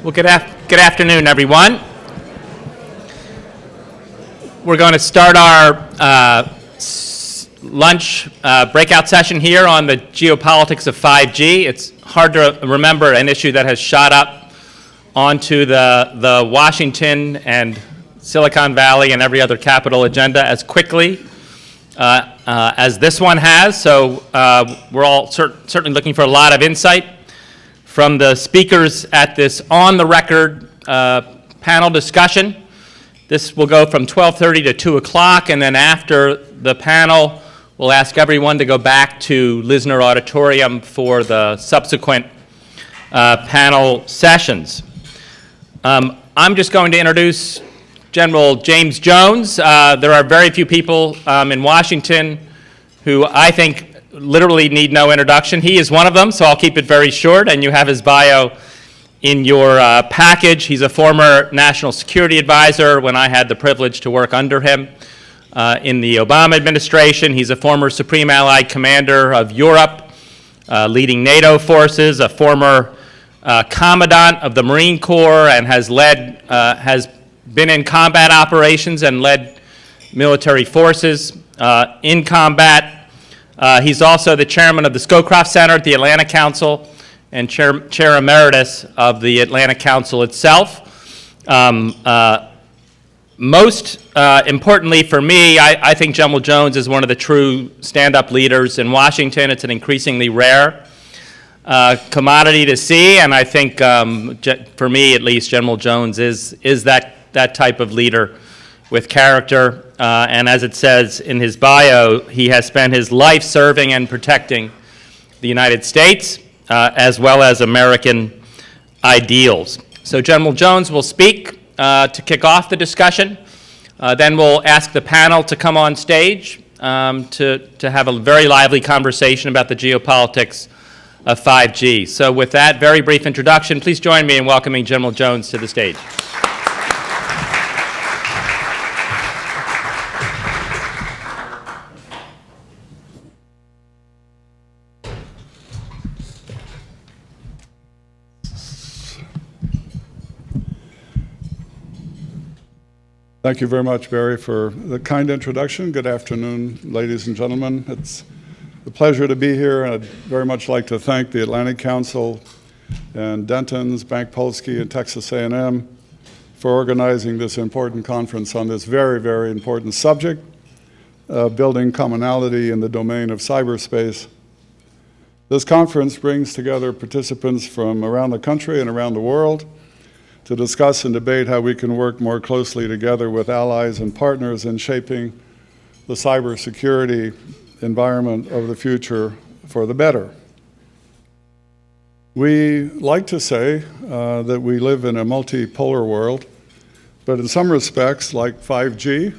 Well, good afternoon, everyone. We're going to start our lunch breakout session here on the geopolitics of 5G. It's hard to remember an issue that has shot up onto the Washington and Silicon Valley and every other capital agenda as quickly as this one has. So we're all certainly looking for a lot of insight from the speakers at this on-the-record panel discussion. This will go from 12:30 to 2 o'clock, and then after the panel, we'll ask everyone to go back to Lisner Auditorium for the subsequent panel sessions. I'm just going to introduce General James Jones. There are very few people in Washington who I think literally need no introduction. He is one of them, so I'll keep it very short, and you have his bio in your package. He's a former national security advisor when I had the privilege to work under him in the Obama administration. He's a former Supreme Allied Commander of Europe, leading NATO forces, a former Commandant of the Marine Corps, and has been in combat operations and led military forces in combat. He's also the chairman of the Scowcroft Center at the Atlantic Council and chair emeritus of the Atlantic Council itself. Most importantly for me, I think General Jones is one of the true stand-up leaders in Washington. It's an increasingly rare commodity to see, and I think for me at least, General Jones is that type of leader with character, and as it says in his bio, he has spent his life serving and protecting the United States as well as American ideals. So General Jones will speak to kick off the discussion. Then we'll ask the panel to come on stage to have a very lively conversation about the geopolitics of 5G. So with that very brief introduction, please join me in welcoming General Jones to the stage. Thank you very much, Barry, for the kind introduction. Good afternoon, ladies and gentlemen. It's a pleasure to be here, and I'd very much like to thank the Atlantic Council and Denton's, Bank Polsky, and Texas A&M for organizing this important conference on this very, very important subject, building commonality in the domain of cyberspace. This conference brings together participants from around the country and around the world to discuss and debate how we can work more closely together with allies and partners in shaping the cybersecurity environment of the future for the better. We like to say that we live in a multipolar world, but in some respects, like 5G,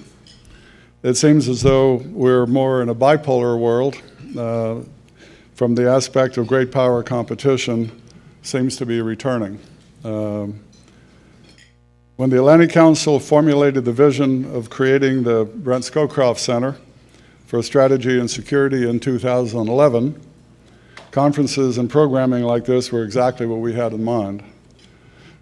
it seems as though we're more in a bipolar world from the aspect of great power competition seems to be returning. When the Atlantic Council formulated the vision of creating the Brent Scowcroft Center for Strategy and Security in 2011, conferences and programming like this were exactly what we had in mind.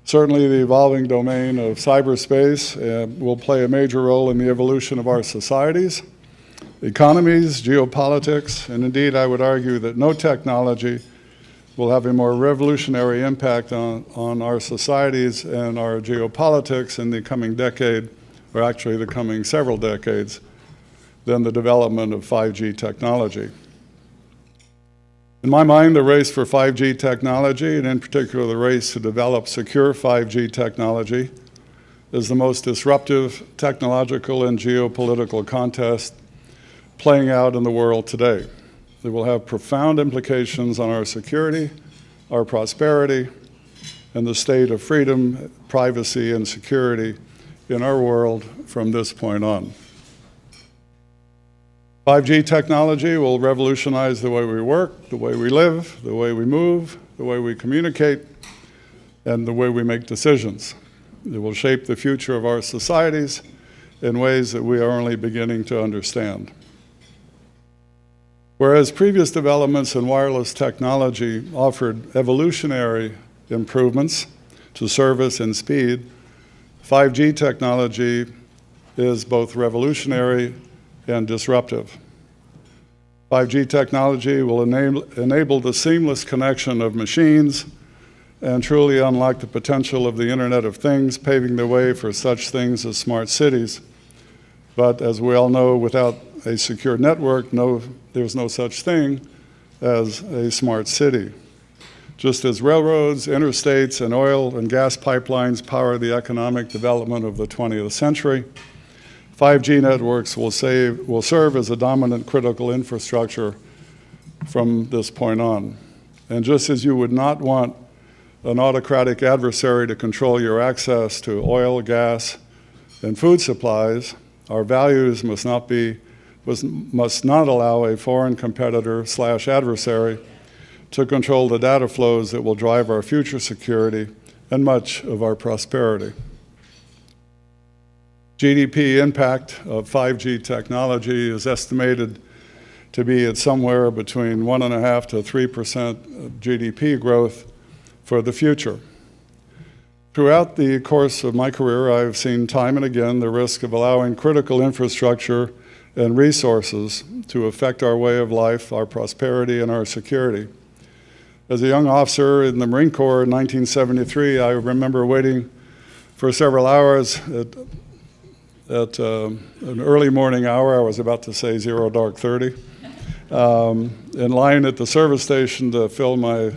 Certainly the evolving domain of cyberspace will play a major role in the evolution of our societies, economies, geopolitics, and indeed I would argue that no technology will have a more revolutionary impact on our societies and our geopolitics in the coming decade, or actually the coming several decades, than the development of 5G technology. In my mind, the race for 5G technology, and in particular the race to develop secure 5G technology, is the most disruptive technological and geopolitical contest playing out in the world today. It will have profound implications on our security, our prosperity, and the state of freedom, privacy, and security in our world from this point on. 5G technology will revolutionize the way we work, the way we live, the way we move, the way we communicate, and the way we make decisions. It will shape the future of our societies in ways that we are only beginning to understand. Whereas previous developments in wireless technology offered evolutionary improvements to service and speed, 5G technology is both revolutionary and disruptive. 5G technology will enable the seamless connection of machines and truly unlock the potential of the Internet of Things, paving the way for such things as smart cities. But as we all know, without a secure network, there's no such thing as a smart city. Just as railroads, interstates, and oil and gas pipelines power the economic development of the 20th century, 5G networks will serve as a dominant critical infrastructure from this point on. And just as you would not want an autocratic adversary to control your access to oil, gas, and food supplies, our values must not allow a foreign competitor / adversary to control the data flows that will drive our future security and much of our prosperity. GDP impact of 5G technology is estimated to be at somewhere between 1.5% to 3% GDP growth for the future. Throughout the course of my career, I've seen time and again the risk of allowing critical infrastructure and resources to affect our way of life, our prosperity, and our security. As a young officer in the Marine Corps in 1973, I remember waiting for several hours at an early morning hour, I was about to say 0:30, in line at the service station to fill my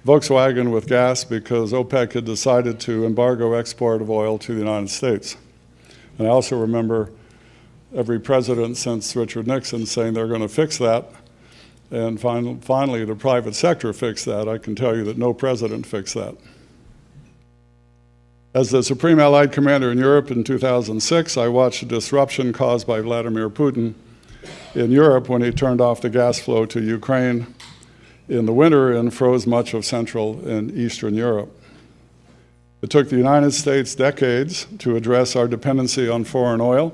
Volkswagen with gas because OPEC had decided to embargo export of oil to the United States. And I also remember every president since Richard Nixon saying they're going to fix that. And finally, the private sector fixed that. I can tell you that no president fixed that. As the Supreme Allied Commander in Europe in 2006, I watched a disruption caused by Vladimir Putin in Europe when he turned off the gas flow to Ukraine in the winter and froze much of Central and Eastern Europe. It took the United States decades to address our dependency on foreign oil.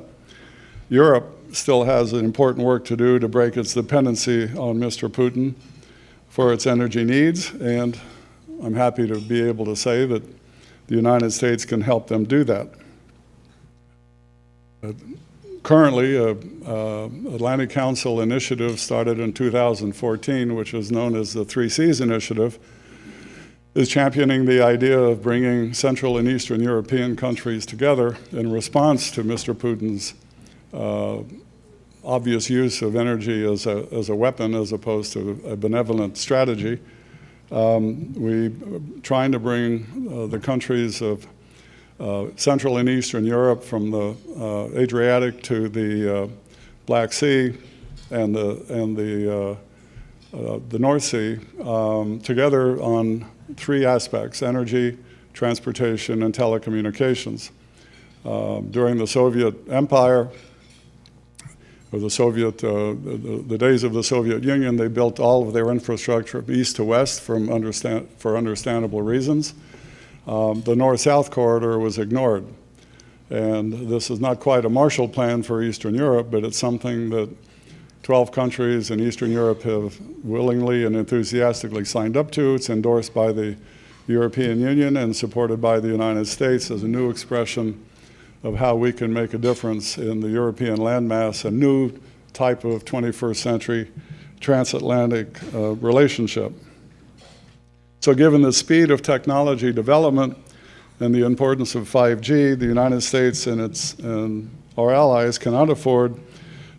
Europe still has an important work to do to break its dependency on Mr. Putin for its energy needs, and I'm happy to be able to say that the United States can help them do that. Currently, Atlantic Council initiative started in 2014, which is known as the 3 Cs Initiative, is championing the idea of bringing Central and Eastern European countries together in response to Mr. Putin's obvious use of energy as a weapon as opposed to a benevolent strategy. We're trying to bring the countries of Central and Eastern Europe from the Adriatic to the Black Sea and the North Sea together on 3 aspects: energy, transportation, and telecommunications. During the Soviet Empire, or the days of the Soviet Union, they built all of their infrastructure from east to west for understandable reasons. The North-South corridor was ignored. And this is not quite a Marshall Plan for Eastern Europe, but it's something that 12 countries in Eastern Europe have willingly and enthusiastically signed up to. It's endorsed by the European Union and supported by the United States as a new expression of how we can make a difference in the European landmass, a new type of 21st century transatlantic relationship. So given the speed of technology development and the importance of 5G, the United States and our allies cannot afford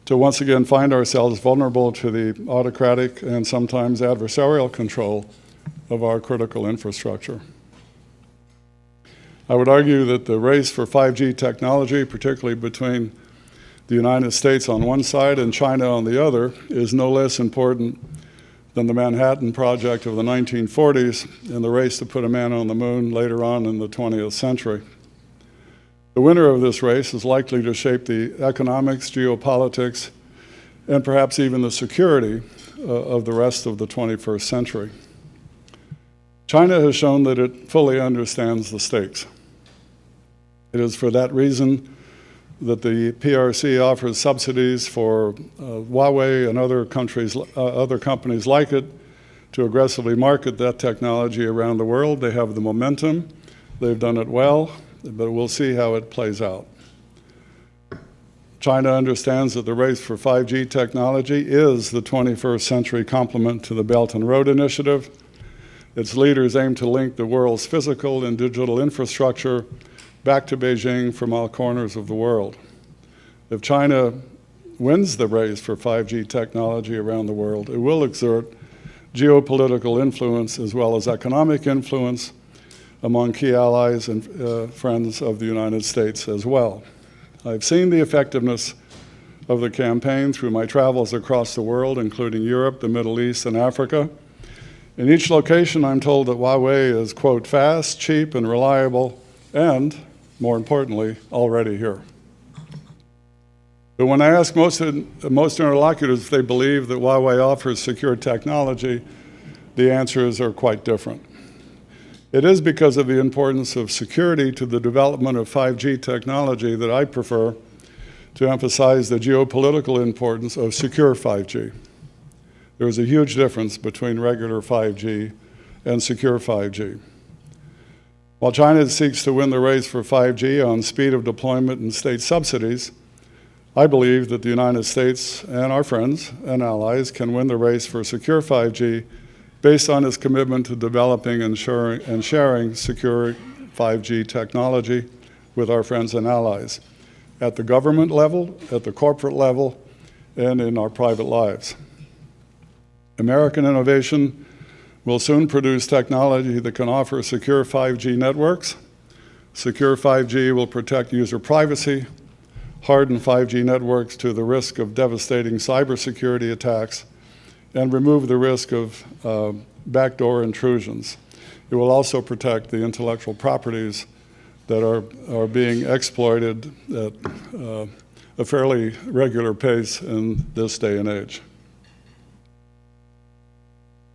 to once again find ourselves vulnerable to the autocratic and sometimes adversarial control of our critical infrastructure. I would argue that the race for 5G technology, particularly between the United States on one side and China on the other, is no less important than the Manhattan Project of the 1940s and the race to put a man on the moon later on in the 20th century. The winner of this race is likely to shape the economics, geopolitics, and perhaps even the security of the rest of the 21st century. China has shown that it fully understands the stakes. It is for that reason that the PRC offers subsidies for Huawei and other companies like it to aggressively market that technology around the world. They have the momentum, They've done it well, but we'll see how it plays out. China understands that the race for 5G technology is the 21st century complement to the Belt and Road Initiative. Its leaders aim to link the world's physical and digital infrastructure back to Beijing from all corners of the world. If China wins the race for 5G technology around the world, it will exert geopolitical influence as well as economic influence among key allies and friends of the United States as well. I've seen the effectiveness of the campaign through my travels across the world, including Europe, the Middle East, and Africa. In each location, I'm told that Huawei is, quote, fast, cheap, and reliable, and, more importantly, already here. But when I ask most interlocutors if they believe that Huawei offers secure technology, the answers are quite different. It is because of the importance of security to the development of 5G technology that I prefer to emphasize the geopolitical importance of secure 5G. There is a huge difference between regular 5G and secure 5G. While China seeks to win the race for 5G on speed of deployment and state subsidies, I believe that the United States and our friends and allies can win the race for secure 5G based on its commitment to developing and sharing secure 5G technology with our friends and allies at the government level, at the corporate level, and in our private lives. American innovation will soon produce technology that can offer secure 5G networks. Secure 5G will protect user privacy, harden 5G networks to the risk of devastating cybersecurity attacks, and remove the risk of backdoor intrusions. It will also protect the intellectual properties that are being exploited at a fairly regular pace in this day and age.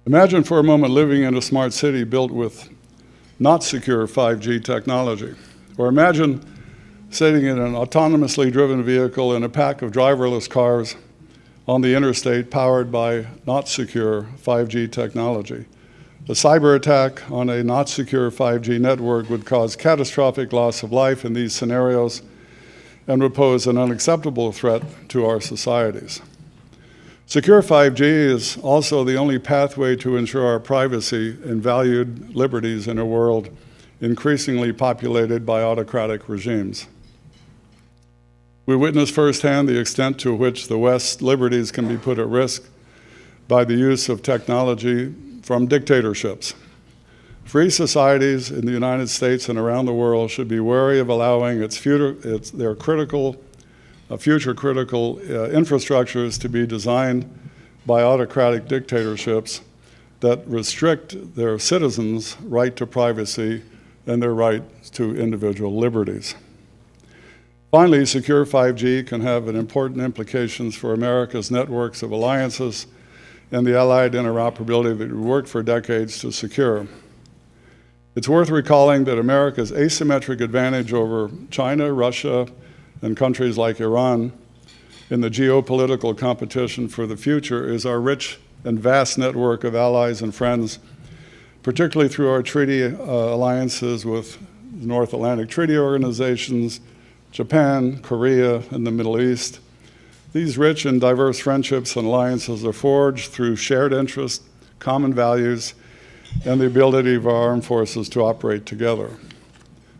Imagine for a moment living in a smart city built with not secure 5G technology. Or imagine sitting in an autonomously driven vehicle in a pack of driverless cars on the interstate powered by not secure 5G technology. A cyber attack on a not secure 5G network would cause catastrophic loss of life in these scenarios and would pose an unacceptable threat to our societies. Secure 5G is also the only pathway to ensure our privacy and valued liberties in a world increasingly populated by autocratic regimes. We witnessed firsthand the extent to which the West's liberties can be put at risk by the use of technology from dictatorships. Free societies in the United States and around the world should be wary of allowing their critical infrastructures to be designed by autocratic dictatorships that restrict their citizens' right to privacy and their right to individual liberties. Finally, secure 5G can have important implications for America's networks of alliances and the allied interoperability that we worked for decades to secure. It's worth recalling that America's asymmetric advantage over China, Russia, and countries like Iran in the geopolitical competition for the future is our rich and vast network of allies and friends, particularly through our treaty alliances with North Atlantic Treaty Organizations, Japan, Korea, and the Middle East. These rich and diverse friendships and alliances are forged through shared interests, common values, and the ability of our armed forces to operate together.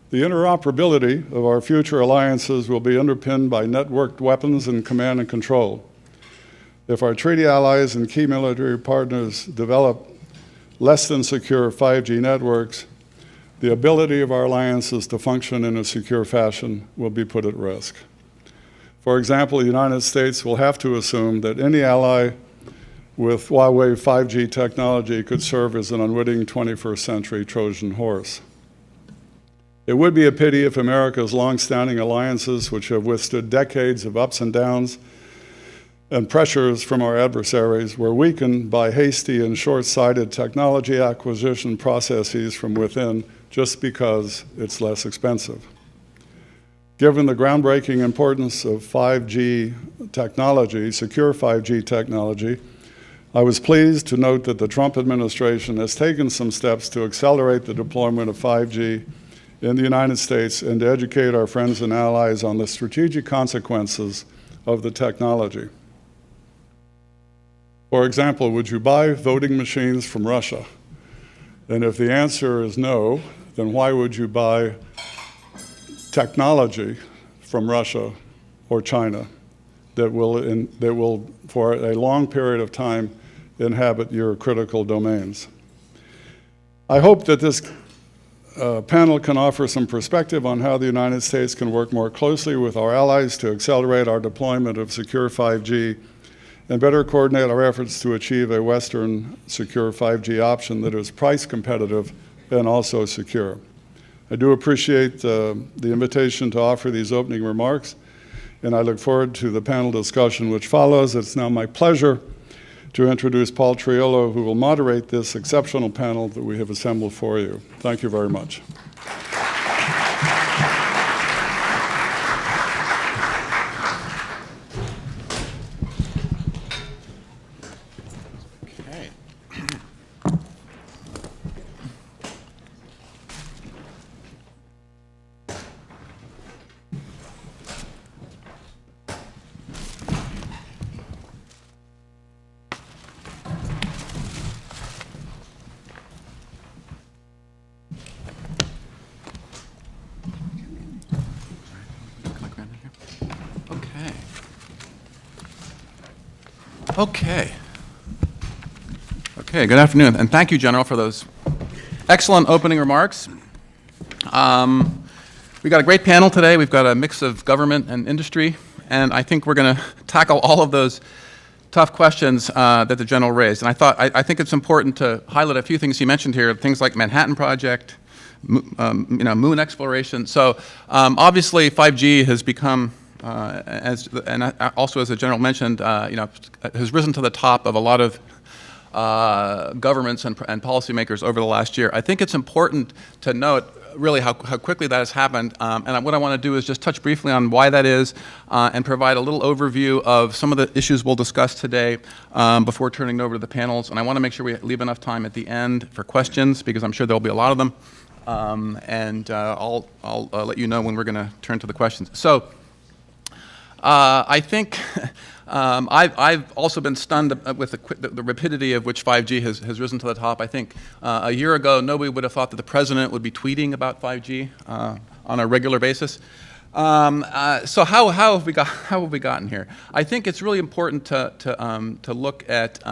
The interoperability of our future alliances will be underpinned by networked weapons and command and control. If our treaty allies and key military partners develop less than secure 5G networks, the ability of our alliances to function in a secure fashion will be put at risk. For example, the United States will have to assume that any ally with Huawei 5G technology could serve as an unwitting 21st century Trojan horse. It would be a pity if America's long-standing alliances, which have withstood decades of ups and downs and pressures from our adversaries, were weakened by hasty and short-sighted technology acquisition processes from within just because it's less expensive. Given the groundbreaking importance of 5G technology, secure 5G technology, I was pleased to note that the Trump administration has taken some steps to accelerate the deployment of 5G in the United States and to educate our friends and allies on the strategic consequences of the technology. For example, would you buy voting machines from Russia? And if the answer is no, then why would you buy technology from Russia or China that will, for a long period of time, inhabit your critical domains? I hope that this panel can offer some perspective on how the United States can work more closely with our allies to accelerate our deployment of secure 5G and better coordinate our efforts to achieve a Western secure 5G option that is price competitive and also secure. I do appreciate the invitation to offer these opening remarks, and I look forward to the panel discussion which follows. It's now my pleasure to introduce Paul Triolo, who will moderate this exceptional panel that we have assembled for you. Thank you very much. Okay, good afternoon, and thank you, General, for those excellent opening remarks. We got a great panel today. We've got a mix of government and industry, and I think we're going to tackle all of those tough questions that the General raised. And I think it's important to highlight a few things he mentioned here, things like Manhattan Project, moon exploration. So obviously 5G has become also as the General mentioned, has risen to the top of a lot of governments and policymakers over the last year. I think it's important to note really how quickly that has happened, and what I want to do is just touch briefly on why that is and provide a little overview of some of the issues we'll discuss today before turning it over to the panels. And I want to make sure we leave enough time at the end for questions, because I'm sure there'll be a lot of them, and I'll let you know when we're going to turn to the questions. So I think I've also been stunned with the rapidity of which 5G has risen to the top. I think a year ago, nobody would have thought that the president would be tweeting about 5G on a regular basis. So how have we gotten here? I think it's really important to look at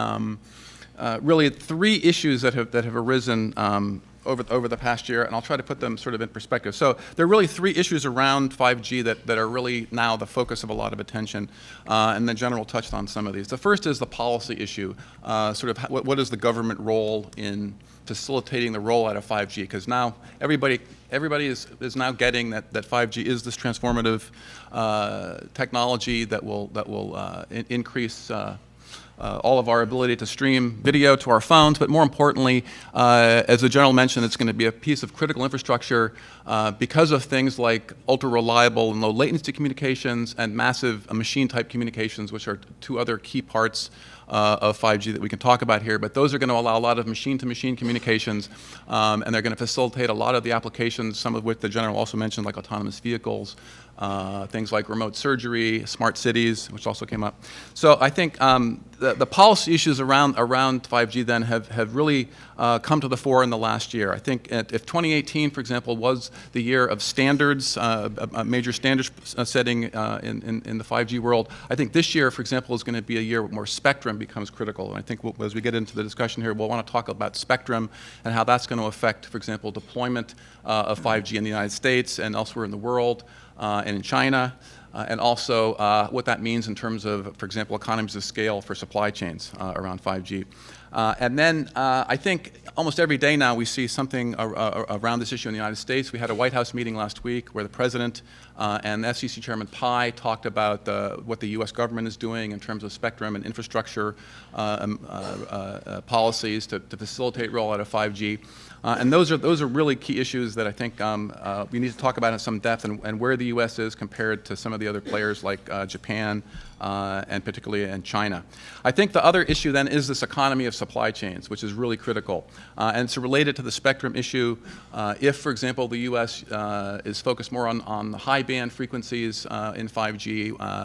really three issues that have arisen over the past year, and I'll try to put them sort of in perspective. So there are really three issues around 5G that are really now the focus of a lot of attention, and the General touched on some of these. The first is the policy issue, sort of what is the government role in facilitating the rollout of 5G, because now everybody is now getting that 5G is this transformative technology that will increase all of our ability to stream video to our phones, but more importantly, as the General mentioned, it's going to be a piece of critical infrastructure because of things like ultra-reliable and low-latency communications and massive machine-type communications, which are two other key parts of 5G that we can talk about here. But those are going to allow a lot of machine-to-machine communications, and they're going to facilitate a lot of the applications, some of which the General also mentioned, like autonomous vehicles, things like remote surgery, smart cities, which also came up. So I think the policy issues around 5G then have really come to the fore in the last year. I think if 2018, for example, was the year of standards, a major standards setting in the 5G world, I think this year, for example, is going to be a year where more spectrum becomes critical. And I think as we get into the discussion here, we'll want to talk about spectrum and how that's going to affect, for example, deployment of 5G in the United States and elsewhere in the world, and in China, and also what that means in terms of, for example, economies of scale for supply chains around 5G. And then I think almost every day now we see something around this issue in the United States. We had a White House meeting last week where the President and FCC Chairman Pai talked about what the U.S. government is doing in terms of spectrum and infrastructure policies to facilitate rollout of 5G. And those are really key issues that I think we need to talk about in some depth, and where the U.S. is compared to some of the other players like Japan and particularly in China. I think the other issue then is this economy of supply chains, which is really critical. And it's related to the spectrum issue. If, for example, the U.S. Is focused more on the high band frequencies in 5G,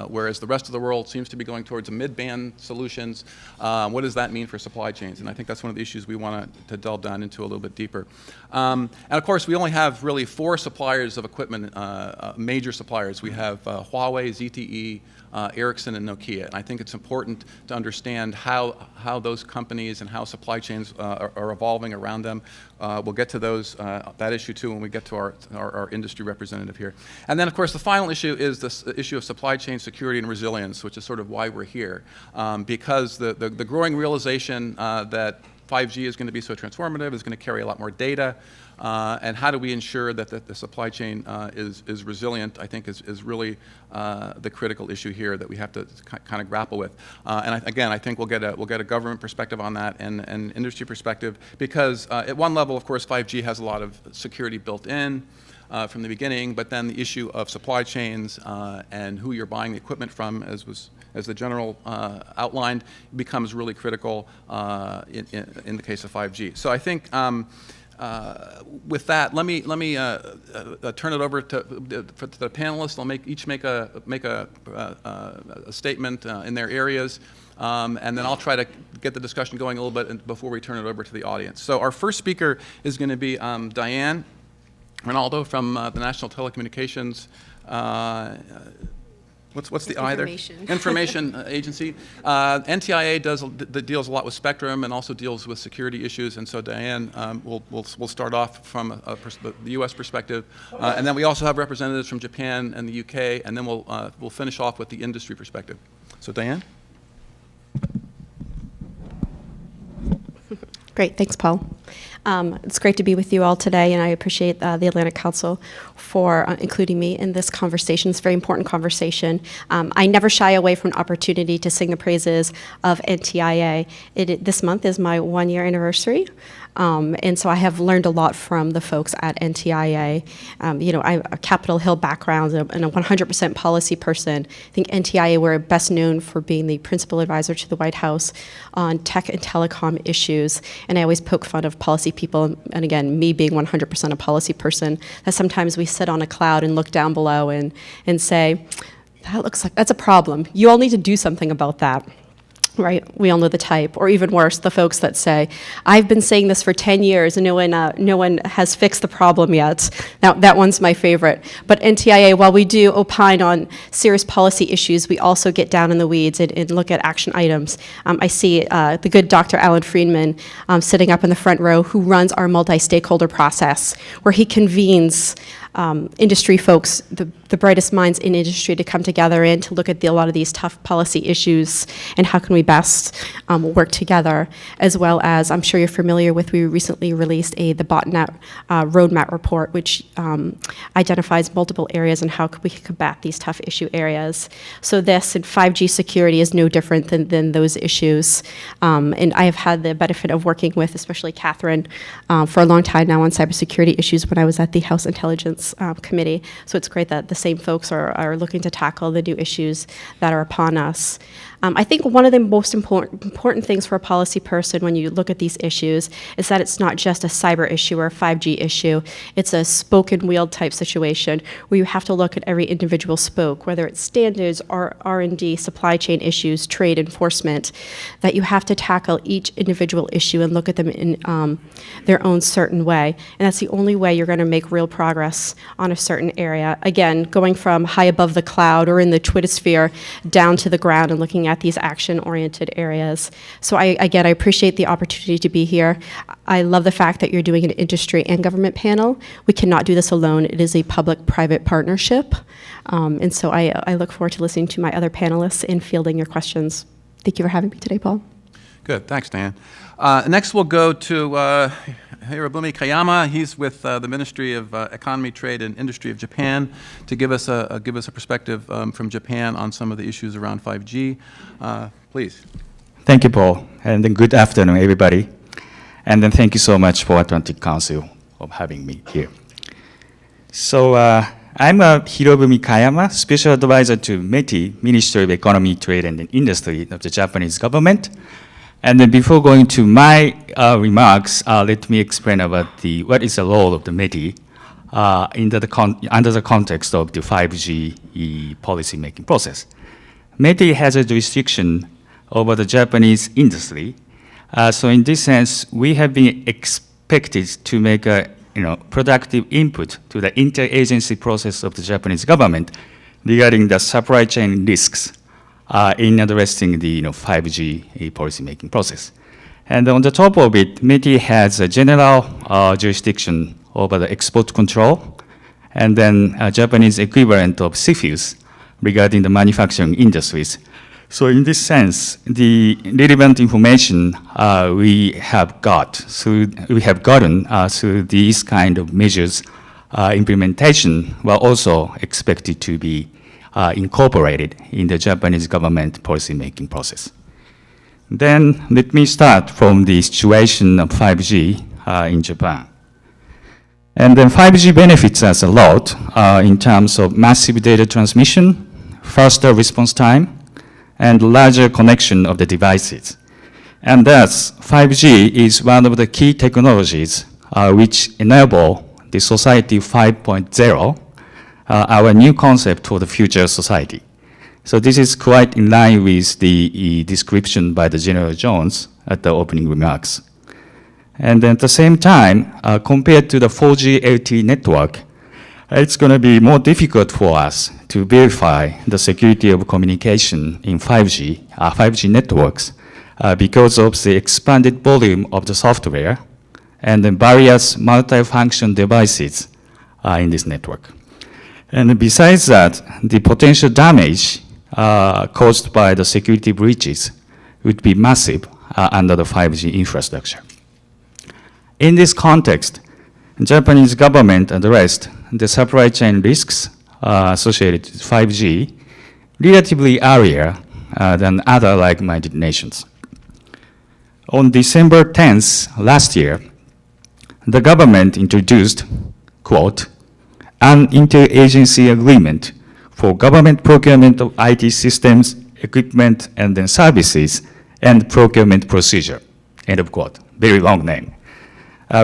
whereas the rest of the world seems to be going towards mid-band solutions, what does that mean for supply chains? And I think that's one of the issues we want to delve down into a little bit deeper. And of course, we only have really 4 suppliers of equipment, major suppliers. We have Huawei, ZTE, Ericsson, and Nokia. And I think it's important to understand how those companies and how supply chains are evolving around them. We'll get to that issue too when we get to our industry representative here. And then, of course, the final issue is this issue of supply chain security and resilience, which is sort of why we're here. Because the growing realization that 5G is going to be so transformative, is going to carry a lot more data, and how do we ensure that the supply chain is resilient, I think is really the critical issue here that we have to kind of grapple with. And again, I think we'll get a government perspective on that and industry perspective, because at one level, of course, 5G has a lot of security built in from the beginning, but then the issue of supply chains and who you're buying the equipment from, as the general outlined, becomes really critical in the case of 5G. So I think with that, let me turn it over to the panelists. They'll each make a statement in their areas, and then I'll try to get the discussion going a little bit before we turn it over to the audience. So our first speaker is going to be Diane, Rinaldo from the National Telecommunications. What's the I there? Information Agency. NTIA deals a lot with spectrum and also deals with security issues. And so Diane will start off from the U.S. perspective, and then we also have representatives from Japan and the U.K. And then we'll finish off with the industry perspective. So Diane. Great, thanks, Paul. It's great to be with you all today, and I appreciate the Atlantic Council for including me in this conversation. It's a very important conversation. I never shy away from an opportunity to sing the praises of NTIA. This month is my 1-year anniversary. And so I have learned a lot from the folks at NTIA. I'm a Capitol Hill background and a 100% policy person. I think NTIA, we're best known for being the principal advisor to the White House on tech and telecom issues. And I always poke fun of policy people, and again, me being 100% a policy person, that sometimes we sit on a cloud and look down below and say, that looks like that's a problem. You all need to do something about that. Right, we all know the type, or even worse, the folks that say, "I've been saying this for 10 years, and no one has fixed the problem yet." Now, that one's my favorite. But NTIA, while we do opine on serious policy issues, we also get down in the weeds and look at action items. I see the good Dr. Alan Friedman sitting up in the front row, who runs our multi-stakeholder process, where he convenes industry folks, the brightest minds in industry, to come together and to look at a lot of these tough policy issues and how can we best work together, as well as, I'm sure you're familiar with, we recently released the botnet roadmap report, which identifies multiple areas and how we can combat these tough issue areas. So this and 5G security is no different than those issues. And I have had the benefit of working with, especially Kathryn, for a long time now on cybersecurity issues when I was at the House Intelligence Committee. So it's great that the same folks are looking to tackle the new issues that are upon us. I think one of the most important things for a policy person when you look at these issues is that it's not just a cyber issue or a 5G issue. It's a spoke and wheel type situation where you have to look at every individual spoke, whether it's standards or R&D, supply chain issues, trade enforcement, that you have to tackle each individual issue and look at them in their own certain way. And that's the only way you're going to make real progress on a certain area. Again, going from high above the cloud or in the Twittersphere down to the ground and looking at these action-oriented areas. So I appreciate the opportunity to be here. I love the fact that you're doing an industry and government panel. We cannot do this alone. It is a public-private partnership. And so I look forward to listening to my other panelists and fielding your questions. Thank you for having me today, Paul. Good, thanks, Diane. Next we'll go to Hirobumi Kayama. He's with the Ministry of Economy, Trade, and Industry of Japan to give us a perspective from Japan on some of the issues around 5G. Please. Thank you, Paul, and then good afternoon, everybody. And then thank you so much for Atlantic Council of having me here. So I'm Hirobumi Kayama, Special Advisor to METI, Ministry of Economy, Trade, and Industry of the Japanese government. And then before going to my remarks, let me explain about what is the role of the METI under the context of the 5G policy-making process. METI has a jurisdiction over the Japanese industry. So in this sense, we have been expected to make a productive input to the interagency process of the Japanese government regarding the supply chain risks in addressing the 5G policy-making process. And on the top of it, METI has a general jurisdiction over the export control, and then a Japanese equivalent of CFIUS regarding the manufacturing industries. So in this sense, the relevant information we have gotten through these kind of measures implementation were also expected to be incorporated in the Japanese government policy-making process. Then let me start from the situation of 5G in Japan. And then 5G benefits us a lot in terms of massive data transmission, faster response time, and larger connection of the devices. And thus, 5G is one of the key technologies which enable the Society 5.0, our new concept for the future society. So this is quite in line with the description by the General Jones at the opening remarks. And at the same time, compared to the 4G LTE network, it's going to be more difficult for us to verify the security of communication in 5G networks because of the expanded volume of the software and the various multifunction devices in this network. And besides that, the potential damage caused by the security breaches would be massive under the 5G infrastructure. In this context, the Japanese government addressed the supply chain risks associated with 5G relatively earlier than other like-minded nations. On December 10th last year, the government introduced, quote, an interagency agreement for government procurement of IT systems, equipment, and then services, and procurement procedure, end of quote, very long name,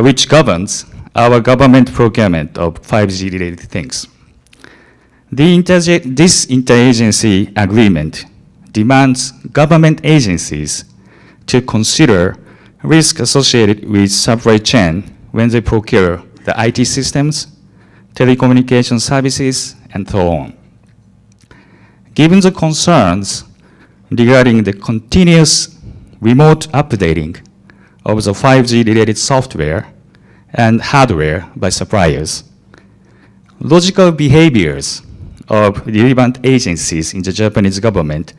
which governs our government procurement of 5G-related things. This interagency agreement demands government agencies to consider risk associated with supply chain when they procure the IT systems, telecommunication services, and so on. Given the concerns regarding the continuous remote updating of the 5G-related software and hardware by suppliers, logical behaviors of relevant agencies in the Japanese government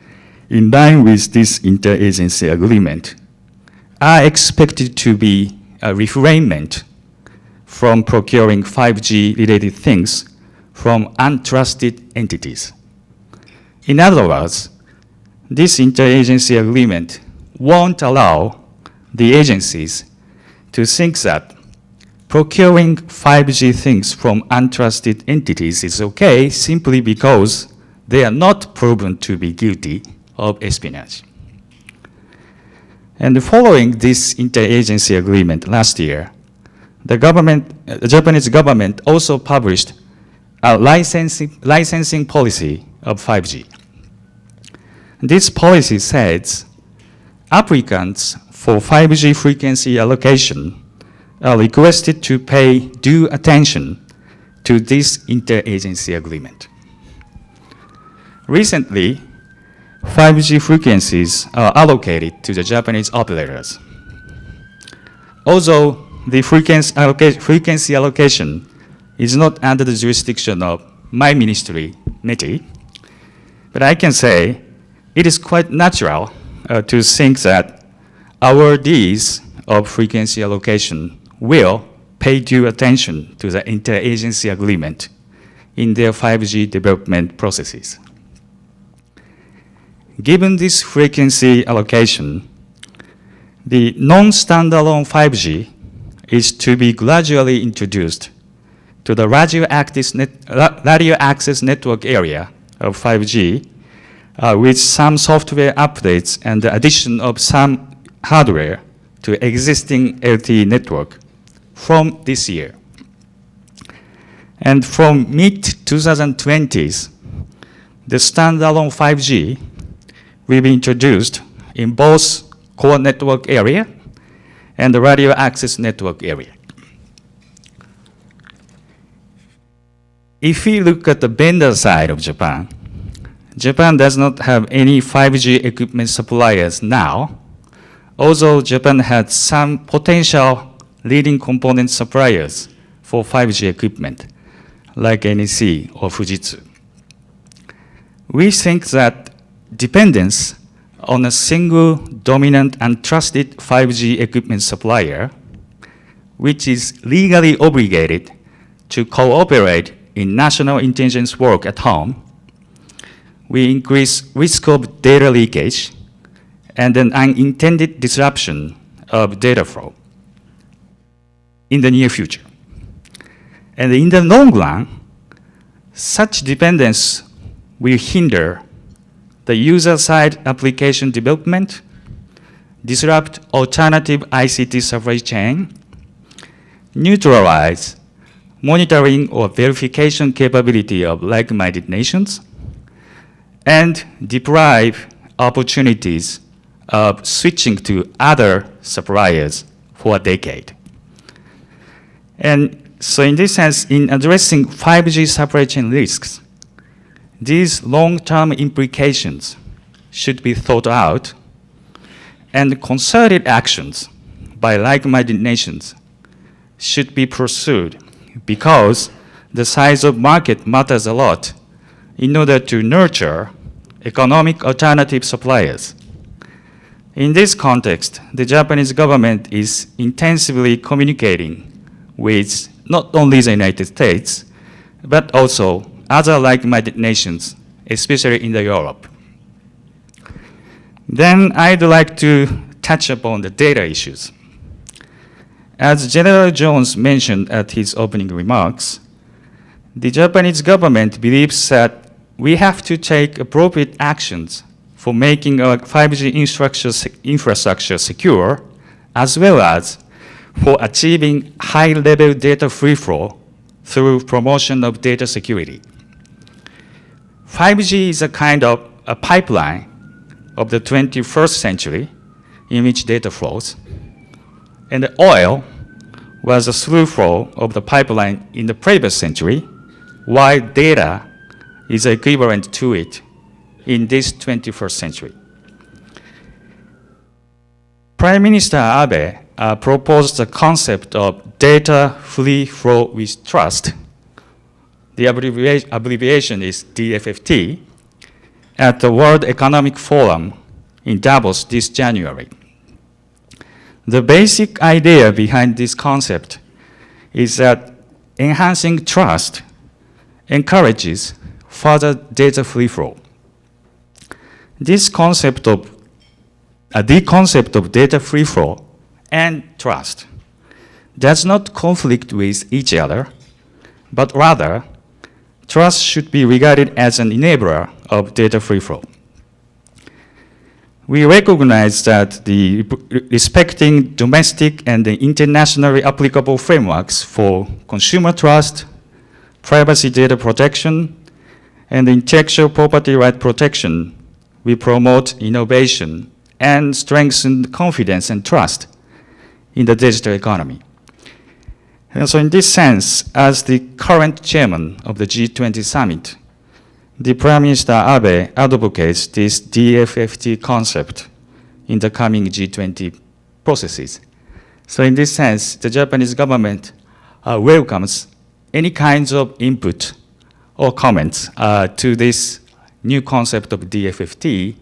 in line with this interagency agreement are expected to be a refrainment from procuring 5G-related things from untrusted entities. In other words, this interagency agreement won't allow the agencies to think that procuring 5G things from untrusted entities is okay simply because they are not proven to be guilty of espionage. And following this interagency agreement last year, the Japanese government also published a licensing policy of 5G. This policy says applicants for 5G frequency allocation are requested to pay due attention to this interagency agreement. Recently, 5G frequencies are allocated to the Japanese operators. Although the frequency allocation is not under the jurisdiction of my ministry, METI, but I can say it is quite natural to think that awardees of frequency allocation will pay due attention to the interagency agreement in their 5G development processes. Given this frequency allocation, the non-standalone 5G is to be gradually introduced to the radio access network area of 5G with some software updates and the addition of some hardware to existing LTE network from this year. And from mid-2020s, the standalone 5G will be introduced in both core network area and the radio access network area. If we look at the vendor side of Japan, Japan does not have any 5G equipment suppliers now, although Japan had some potential leading component suppliers for 5G equipment, like NEC or Fujitsu. We think that dependence on a single dominant and trusted 5G equipment supplier, which is legally obligated to cooperate in national intelligence work at home, we increase risk of data leakage and an unintended disruption of data flow in the near future. And in the long run, such dependence will hinder the user-side application development, disrupt alternative ICT supply chain, neutralize monitoring or verification capability of like-minded nations, and deprive opportunities of switching to other suppliers for a decade. And so in this sense, in addressing 5G supply chain risks, these long-term implications should be thought out, and concerted actions by like-minded nations should be pursued, because the size of market matters a lot in order to nurture economic alternative suppliers. In this context, the Japanese government is intensively communicating with not only the United States, but also other like-minded nations, especially in Europe. Then I'd like to touch upon the data issues. As General Jones mentioned at his opening remarks, the Japanese government believes that we have to take appropriate actions for making our 5G infrastructure secure, as well as for achieving high-level data free flow through promotion of data security. 5G is a kind of a pipeline of the 21st century in which data flows, and the oil was a through flow of the pipeline in the previous century, while data is equivalent to it in this 21st century. Prime Minister Abe proposed the concept of data free flow with trust. The abbreviation is DFFT, at the World Economic Forum in Davos this January. The basic idea behind this concept is that enhancing trust encourages further data free flow. The concept of data free flow and trust does not conflict with each other, but rather trust should be regarded as an enabler of data free flow. We recognize that respecting domestic and internationally applicable frameworks for consumer trust, privacy data protection, and intellectual property right protection will promote innovation and strengthen confidence and trust in the digital economy. And so in this sense, as the current chairman of the G20 summit, the Prime Minister Abe advocates this DFFT concept in the coming G20 processes. So in this sense, the Japanese government welcomes any kinds of input or comments to this new concept of DFFT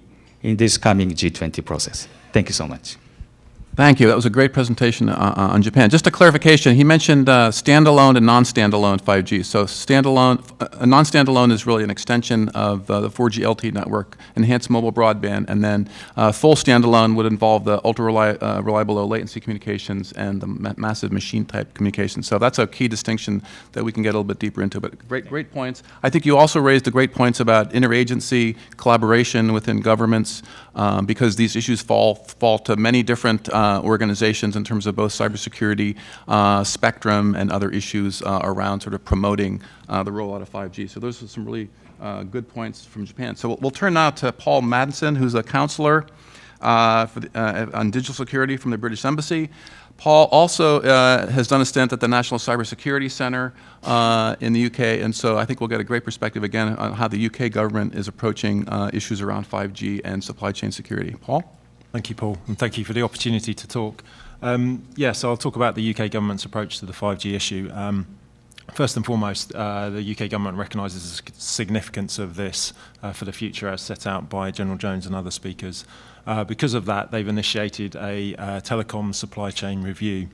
in this coming G20 process. Thank you so much. Thank you. That was a great presentation on Japan. Just a clarification, he mentioned standalone and non-standalone 5G. So non-standalone is really an extension of the 4G LTE network, enhanced mobile broadband, and then full standalone would involve the ultra-reliable low latency communications and the massive machine-type communications. So that's a key distinction that we can get a little bit deeper into. But great points. I think you also raised the great points about interagency collaboration within governments, because these issues fall to many different organizations in terms of both cybersecurity, spectrum, and other issues around sort of promoting the rollout of 5G. So those are some really good points from Japan. So we'll turn now to Paul Maddinson, who's a counselor on digital security from the British Embassy. Paul also has done a stint at the National Cybersecurity Centre in the UK, and so I think we'll get a great perspective again on how the UK government is approaching issues around 5G and supply chain security. Paul? Thank you, Paul, and thank you for the opportunity to talk. So I'll talk about the UK government's approach to the 5G issue. First and foremost, the UK government recognises the significance of this for the future as set out by General Jones and other speakers. Because of that, they've initiated a telecom supply chain review.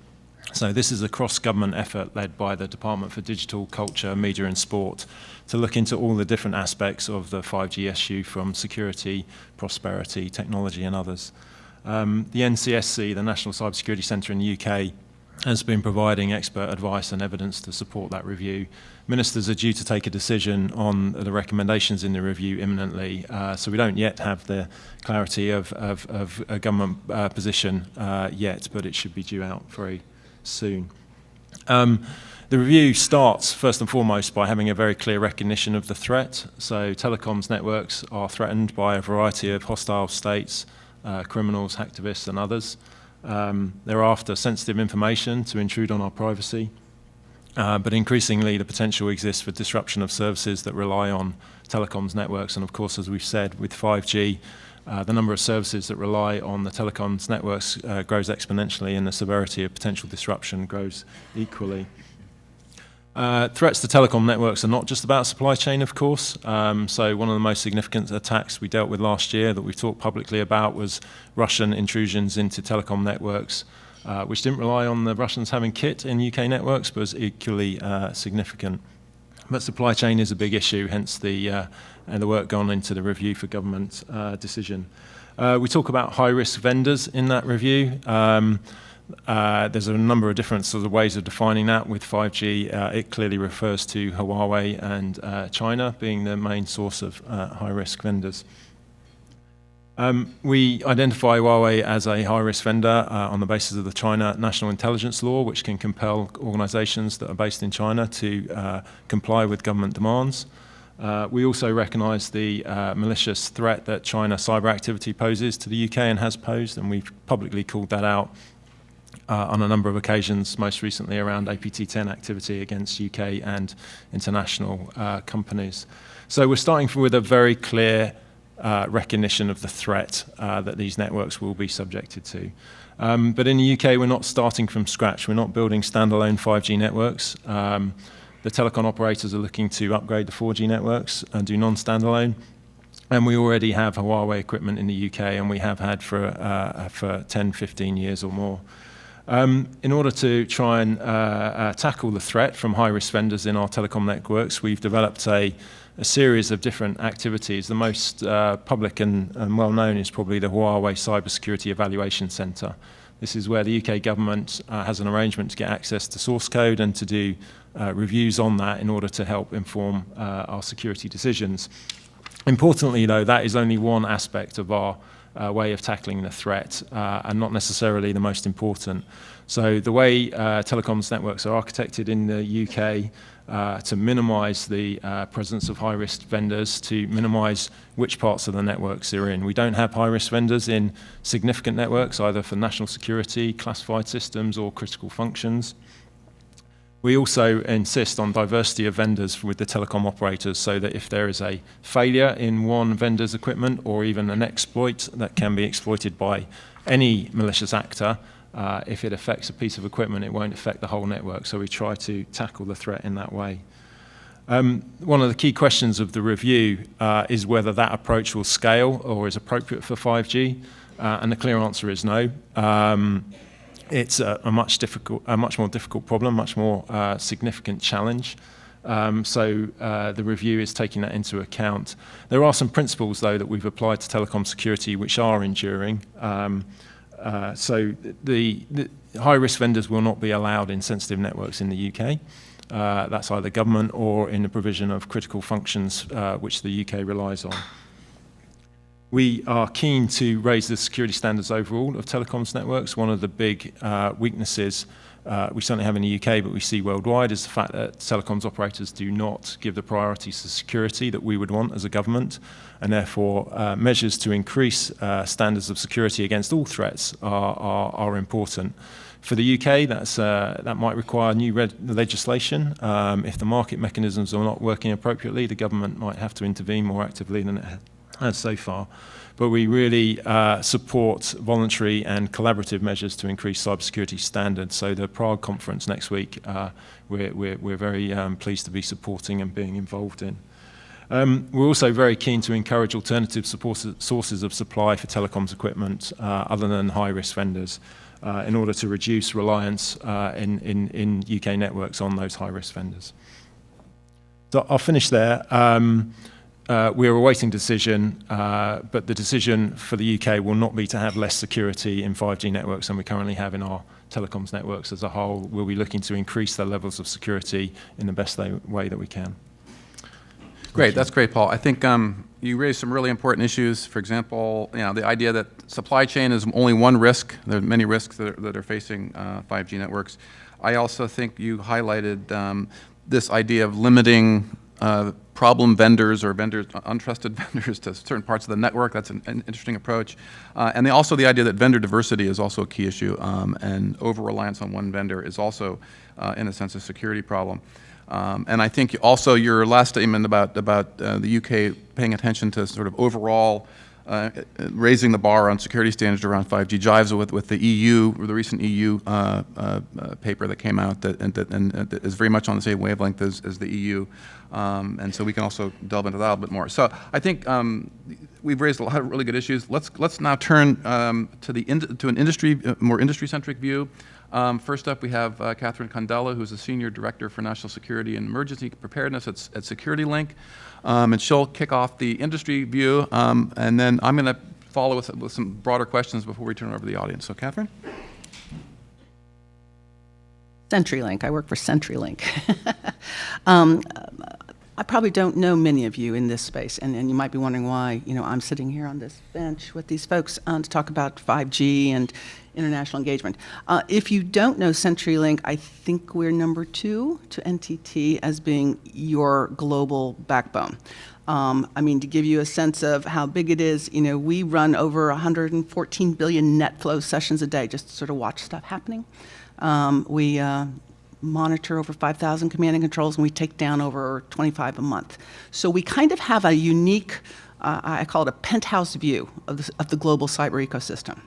So this is a cross-government effort led by the Department for Digital, Culture, Media and Sport to look into all the different aspects of the 5G issue, from security, prosperity, technology and others. The NCSC, the National Cybersecurity Centre in the UK, has been providing expert advice and evidence to support that review. Ministers are due to take a decision on the recommendations in the review imminently, so we don't yet have the clarity of a government position yet, but it should be due out very soon. The review starts first and foremost by having a very clear recognition of the threat. So telecoms networks are threatened by a variety of hostile states, criminals, hacktivists and others. They're after sensitive information to intrude on our privacy, but increasingly the potential exists for disruption of services that rely on telecoms networks. And of course, as we've said, with 5G, the number of services that rely on the telecoms networks grows exponentially, and the severity of potential disruption grows equally. Threats to telecom networks are not just about supply chain, of course. So one of the most significant attacks we dealt with last year that we've talked publicly about was Russian intrusions into telecom networks, which didn't rely on the Russians having kit in UK networks, but was equally significant. But supply chain is a big issue, hence the work gone into the review for government decision. We talk about high-risk vendors in that review. There's a number of different sort of ways of defining that. With 5G, it clearly refers to Huawei and China being the main source of high-risk vendors. We identify Huawei as a high-risk vendor on the basis of the China National Intelligence Law, which can compel organisations that are based in China to comply with government demands. We also recognise the malicious threat that China cyber activity poses to the UK and has posed, and we've publicly called that out on a number of occasions, most recently around APT10 activity against UK and international companies. So we're starting with a very clear recognition of the threat that these networks will be subjected to. But in the UK, we're not starting from scratch. We're not building standalone 5G networks. The telecom operators are looking to upgrade the 4G networks and do non-standalone. And we already have Huawei equipment in the UK, and we have had for 10, 15 years or more. In order to try and tackle the threat from high-risk vendors in our telecom networks, we've developed a series of different activities. The most public and well-known is probably the Huawei Cybersecurity Evaluation Centre. This is where the UK government has an arrangement to get access to source code and to do reviews on that in order to help inform our security decisions. Importantly, though, that is only one aspect of our way of tackling the threat, and not necessarily the most important. So the way telecoms networks are architected in the UK to minimise the presence of high-risk vendors, to minimise which parts of the networks they're in. We don't have high-risk vendors in significant networks, either for national security, classified systems, or critical functions. We also insist on diversity of vendors with the telecom operators, so that if there is a failure in one vendor's equipment or even an exploit that can be exploited by any malicious actor, if it affects a piece of equipment, it won't affect the whole network. So we try to tackle the threat in that way. One of the key questions of the review is whether that approach will scale or is appropriate for 5G. And the clear answer is no. It's a much more difficult problem, much more significant challenge. So the review is taking that into account. There are some principles, though, that we've applied to telecom security which are enduring. So the high-risk vendors will not be allowed in sensitive networks in the UK. That's either government or in the provision of critical functions which the UK relies on. We are keen to raise the security standards overall of telecoms networks. One of the big weaknesses we certainly have in the UK, but we see worldwide, is the fact that telecoms operators do not give the priorities to security that we would want as a government, and therefore measures to increase standards of security against all threats are important. For the UK, that might require new legislation. If the market mechanisms are not working appropriately, the government might have to intervene more actively than it has so far. But we really support voluntary and collaborative measures to increase cybersecurity standards. So the Prague conference next week, we're very pleased to be supporting and being involved in. We're also very keen to encourage alternative sources of supply for telecoms equipment other than high-risk vendors in order to reduce reliance in UK networks on those high-risk vendors. So I'll finish there. We're awaiting decision, but the decision for the UK will not be to have less security in 5G networks than we currently have in our telecoms networks as a whole. We'll be looking to increase the levels of security in the best way that we can. Great, that's great, Paul. I think you raised some really important issues. For example, the idea that supply chain is only one risk. There are many risks that are facing 5G networks. I also think you highlighted this idea of limiting problem vendors or untrusted vendors to certain parts of the network. That's an interesting approach. And also the idea that vendor diversity is also a key issue, and over-reliance on one vendor is also, in a sense, a security problem. And I think also your last statement about the UK paying attention to sort of overall raising the bar on security standards around 5G jives with the EU, or the recent EU paper that came out that is very much on the same wavelength as the EU. And so we can also delve into that a bit more. So I think we've raised a lot of really good issues. Let's now turn to an more industry-centric view. First up, we have Kathryn Condello, who's the Senior Director for National Security and Emergency Preparedness at CenturyLink. And she'll kick off the industry view, and then I'm going to follow with some broader questions before we turn it over to the audience. So, Kathryn? CenturyLink. I work for CenturyLink. I probably don't know many of you in this space, and you might be wondering why I'm sitting here on this bench with these folks to talk about 5G and international engagement. If you don't know CenturyLink, I think we're number 2 to NTT as being your global backbone. I mean, to give you a sense of how big it is, we run over 114 billion net flow sessions a day just to sort of watch stuff happening. We monitor over 5,000 command and controls, and we take down over 25 a month. So we kind of have a unique, I call it a penthouse view of the global cyber ecosystem.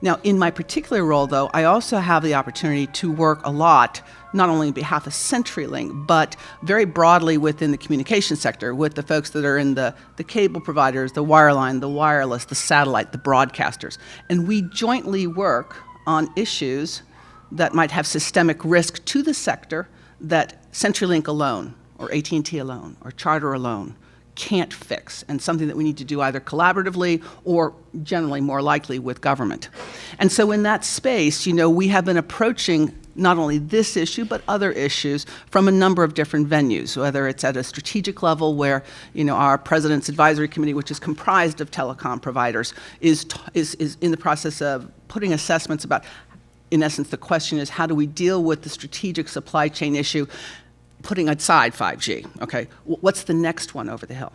Now, in my particular role, though, I also have the opportunity to work a lot, not only on behalf of CenturyLink, but very broadly within the communication sector with the folks that are in the cable providers, the wireline, the wireless, the satellite, the broadcasters. And we jointly work on issues that might have systemic risk to the sector that CenturyLink alone, or AT&T alone, or Charter alone can't fix, and something that we need to do either collaboratively or generally more likely with government. And so in that space, we have been approaching not only this issue, but other issues from a number of different venues, whether it's at a strategic level where, our President's Advisory Committee, which is comprised of telecom providers, is in the process of putting assessments about, in essence, the question is, how do we deal with the strategic supply chain issue, putting aside 5G, okay? What's the next one over the hill?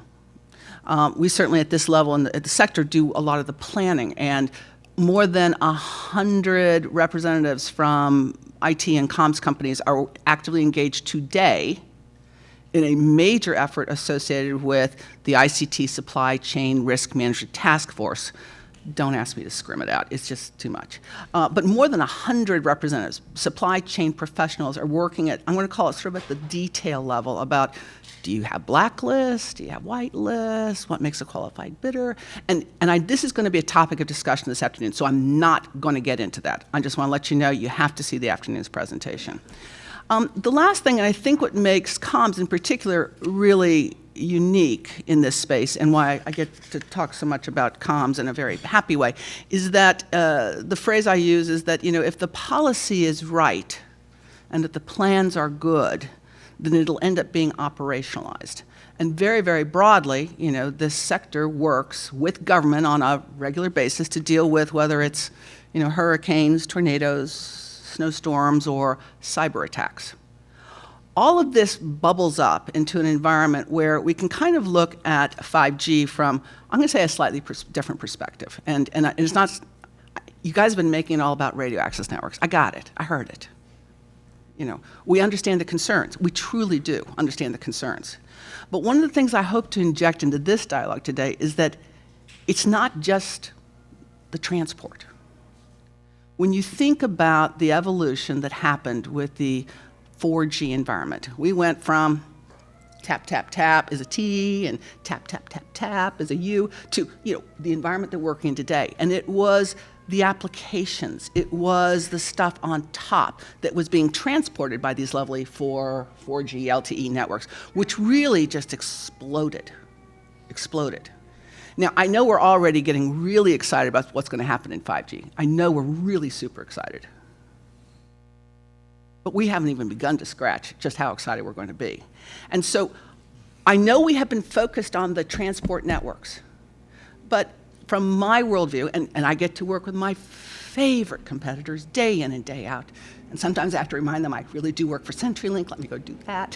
We certainly at this level in the sector do a lot of the planning, and more than 100 representatives from IT and comms companies are actively engaged today in a major effort associated with the ICT Supply Chain Risk Management Task Force don't ask me to scrim it out. It's just too much. But more than 100 representatives, supply chain professionals are working at, I'm going to call it sort of at the detail level about, do you have blacklists? Do you have whitelists? What makes a qualified bidder? And this is going to be a topic of discussion this afternoon, so I'm not going to get into that. I just want to let you know you have to see the afternoon's presentation. The last thing, and I think what makes comms in particular really unique in this space, and why I get to talk so much about comms in a very happy way, is that the phrase I use is that, if the policy is right and that the plans are good, then it'll end up being operationalized. And very, very broadly, this sector works with government on a regular basis to deal with whether it's, hurricanes, tornadoes, snowstorms, or cyber attacks. All of this bubbles up into an environment where we can kind of look at 5G from, I'm going to say, a slightly different perspective. And it's not, you guys have been making it all about radio access networks. I got it. I heard it. We understand the concerns. We truly do understand the concerns. But one of the things I hope to inject into this dialogue today is that it's not just the transport. When you think about the evolution that happened with the 4G environment, we went from tap, tap, tap is a T and tap, tap, tap, tap is a U to, the environment that we're working in today. And it was the applications, it was the stuff on top that was being transported by these lovely 4G LTE networks, which really just exploded. Now, I know we're already getting really excited about what's going to happen in 5G. I know we're really super excited. But we haven't even begun to scratch just how excited we're going to be. And so I know we have been focused on the transport networks. But from my worldview, and I get to work with my favorite competitors day in and day out, and sometimes I have to remind them I really do work for CenturyLink, let me go do that.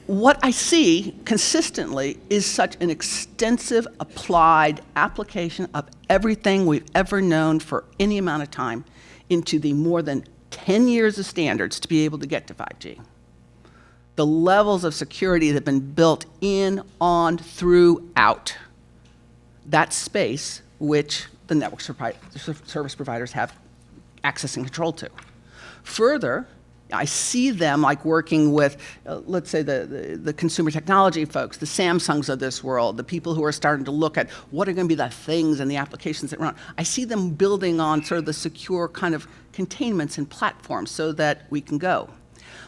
What I see consistently is such an extensive applied application of everything we've ever known for any amount of time into the more than 10 years of standards to be able to get to 5G. The levels of security that have been built in, on, throughout that space which the network service providers have access and control to. Further, I see them like working with, let's say, the consumer technology folks, the Samsungs of this world, the people who are starting to look at what are going to be the things and the applications that run. I see them building on sort of the secure kind of containments and platforms so that we can go.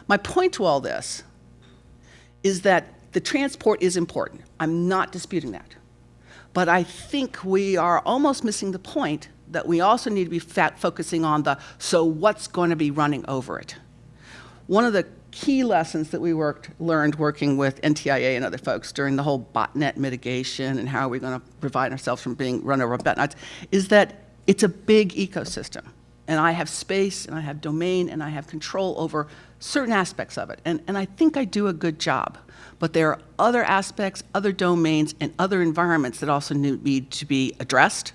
My point to all this is that the transport is important. I'm not disputing that. But I think we are almost missing the point that we also need to be focusing on so what's going to be running over it. One of the key lessons that we learned working with NTIA and other folks during the whole botnet mitigation and how are we going to provide ourselves from being run over by botnets is that it's a big ecosystem. And I have space, and I have domain, and I have control over certain aspects of it. And I think I do a good job. But there are other aspects, other domains, and other environments that also need to be addressed.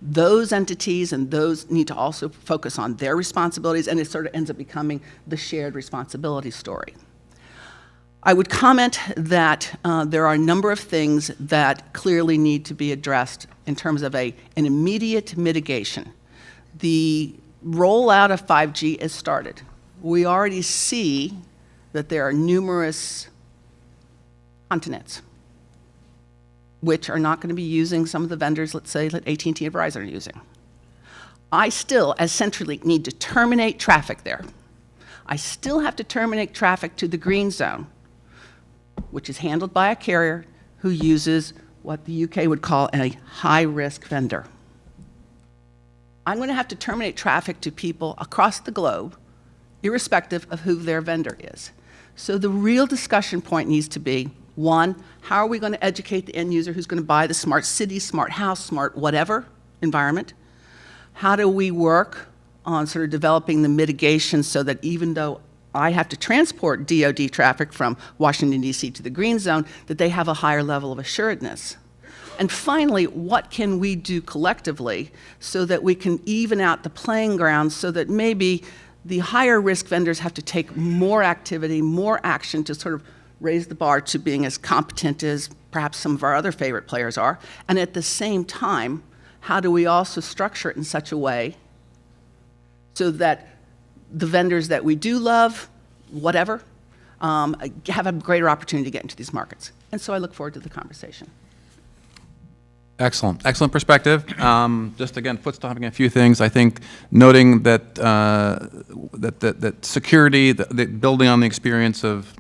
Those entities and those need to also focus on their responsibilities, and it sort of ends up becoming the shared responsibility story. I would comment that there are a number of things that clearly need to be addressed in terms of an immediate mitigation. The rollout of 5G has started. We already see that there are numerous continents which are not going to be using some of the vendors, let's say, that AT&T and Verizon are using. I still, as CenturyLink, need to terminate traffic there. I still have to terminate traffic to the green zone, which is handled by a carrier who uses what the UK would call a high-risk vendor. I'm going to have to terminate traffic to people across the globe, irrespective of who their vendor is. So the real discussion point needs to be, one, how are we going to educate the end user who's going to buy the smart city, smart house, smart whatever environment? How do we work on sort of developing the mitigation so that even though I have to transport DoD traffic from Washington, D.C. to the green zone, that they have a higher level of assuredness? And finally, what can we do collectively so that we can even out the playing ground so that maybe the higher risk vendors have to take more activity, more action to sort of raise the bar to being as competent as perhaps some of our other favorite players are, and at the same time, how do we also structure it in such a way so that the vendors that we do love, whatever, have a greater opportunity to get into these markets? And so I look forward to the conversation. Excellent, excellent perspective. Just again, foot-stomping a few things. I think noting that that security, building on the experience of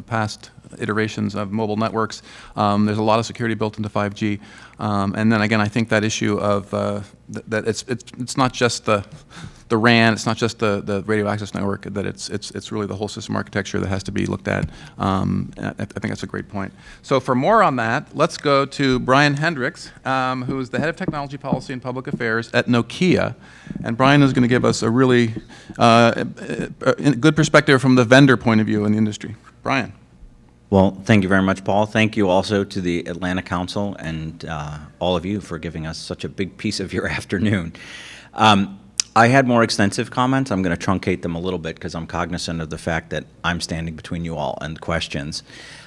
past iterations of mobile networks, there's a lot of security built into 5G. And then again, I think that issue of that it's not just the RAN, it's not just the radio access network, that it's really the whole system architecture that has to be looked at. I think that's a great point. So for more on that, let's go to Brian Hendricks, who is the head of technology policy and public affairs at Nokia. And Brian is going to give us a really good perspective from the vendor point of view in the industry. Brian. Well, thank you very much, Paul. Thank you also to the Atlanta Council and all of you for giving us such a big piece of your afternoon. I had more extensive comments. I'm going to truncate them a little bit because I'm cognizant of the fact that I'm standing between you all and questions.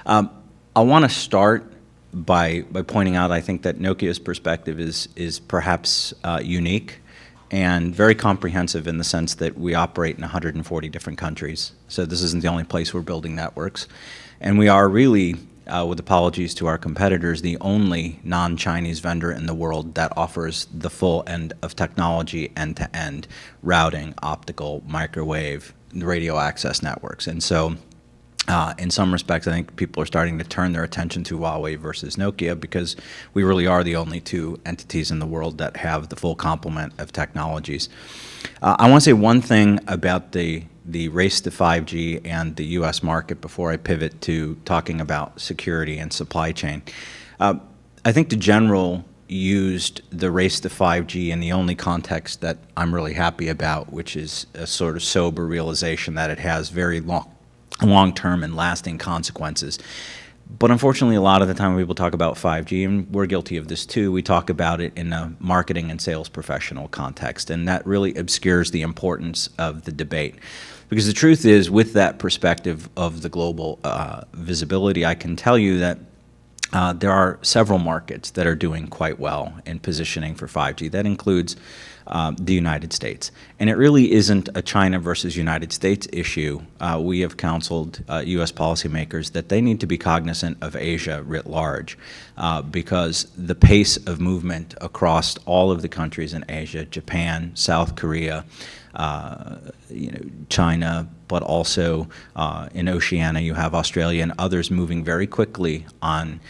I want to start by pointing out I think that Nokia's perspective is perhaps unique and very comprehensive in the sense that we operate in 140 different countries. So this isn't the only place we're building networks. And we are really, with apologies to our competitors, the only non-Chinese vendor in the world that offers the full end of technology end-to-end, routing, optical, microwave, radio access networks. And so in some respects, I think people are starting to turn their attention to Huawei versus Nokia because we really are the only two entities in the world that have the full complement of technologies. I want to say one thing about the race to 5G and the U.S. market before I pivot to talking about security and supply chain. I think the general used the race to 5G in the only context that I'm really happy about, which is a sort of sober realization that it has very long-term and lasting consequences. But unfortunately, a lot of the time when people talk about 5G, and we're guilty of this too, we talk about it in a marketing and sales professional context, and that really obscures the importance of the debate. Because the truth is, with that perspective of the global visibility, I can tell you that there are several markets that are doing quite well in positioning for 5G. That includes the United States. And it really isn't a China versus United States issue. We have counseled U.S. policymakers that they need to be cognizant of Asia writ large because the pace of movement across all of the countries in Asia, Japan, South Korea, China, but also in Oceania, you have Australia and others moving very quickly on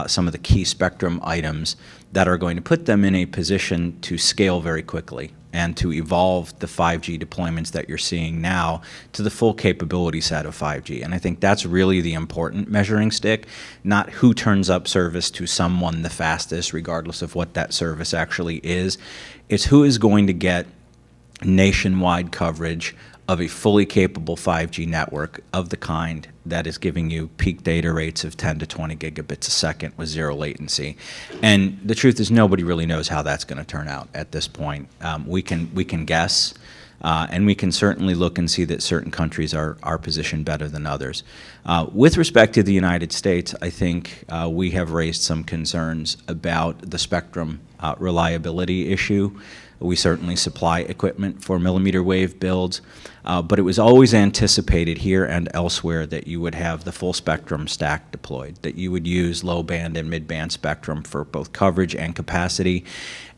some of the key spectrum items that are going to put them in a position to scale very quickly and to evolve the 5G deployments that you're seeing now to the full capability set of 5G. And I think that's really the important measuring stick, not who turns up service to someone the fastest, regardless of what that service actually is. It's who is going to get nationwide coverage of a fully capable 5G network of the kind that is giving you peak data rates of 10 to 20 gigabits a second with zero latency. And the truth is nobody really knows how that's going to turn out at this point. We can guess, and we can certainly look and see that certain countries are positioned better than others. With respect to the United States, I think we have raised some concerns about the spectrum reliability issue. We certainly supply equipment for millimeter wave builds, but it was always anticipated here and elsewhere that you would have the full spectrum stack deployed, that you would use low band and mid band spectrum for both coverage and capacity,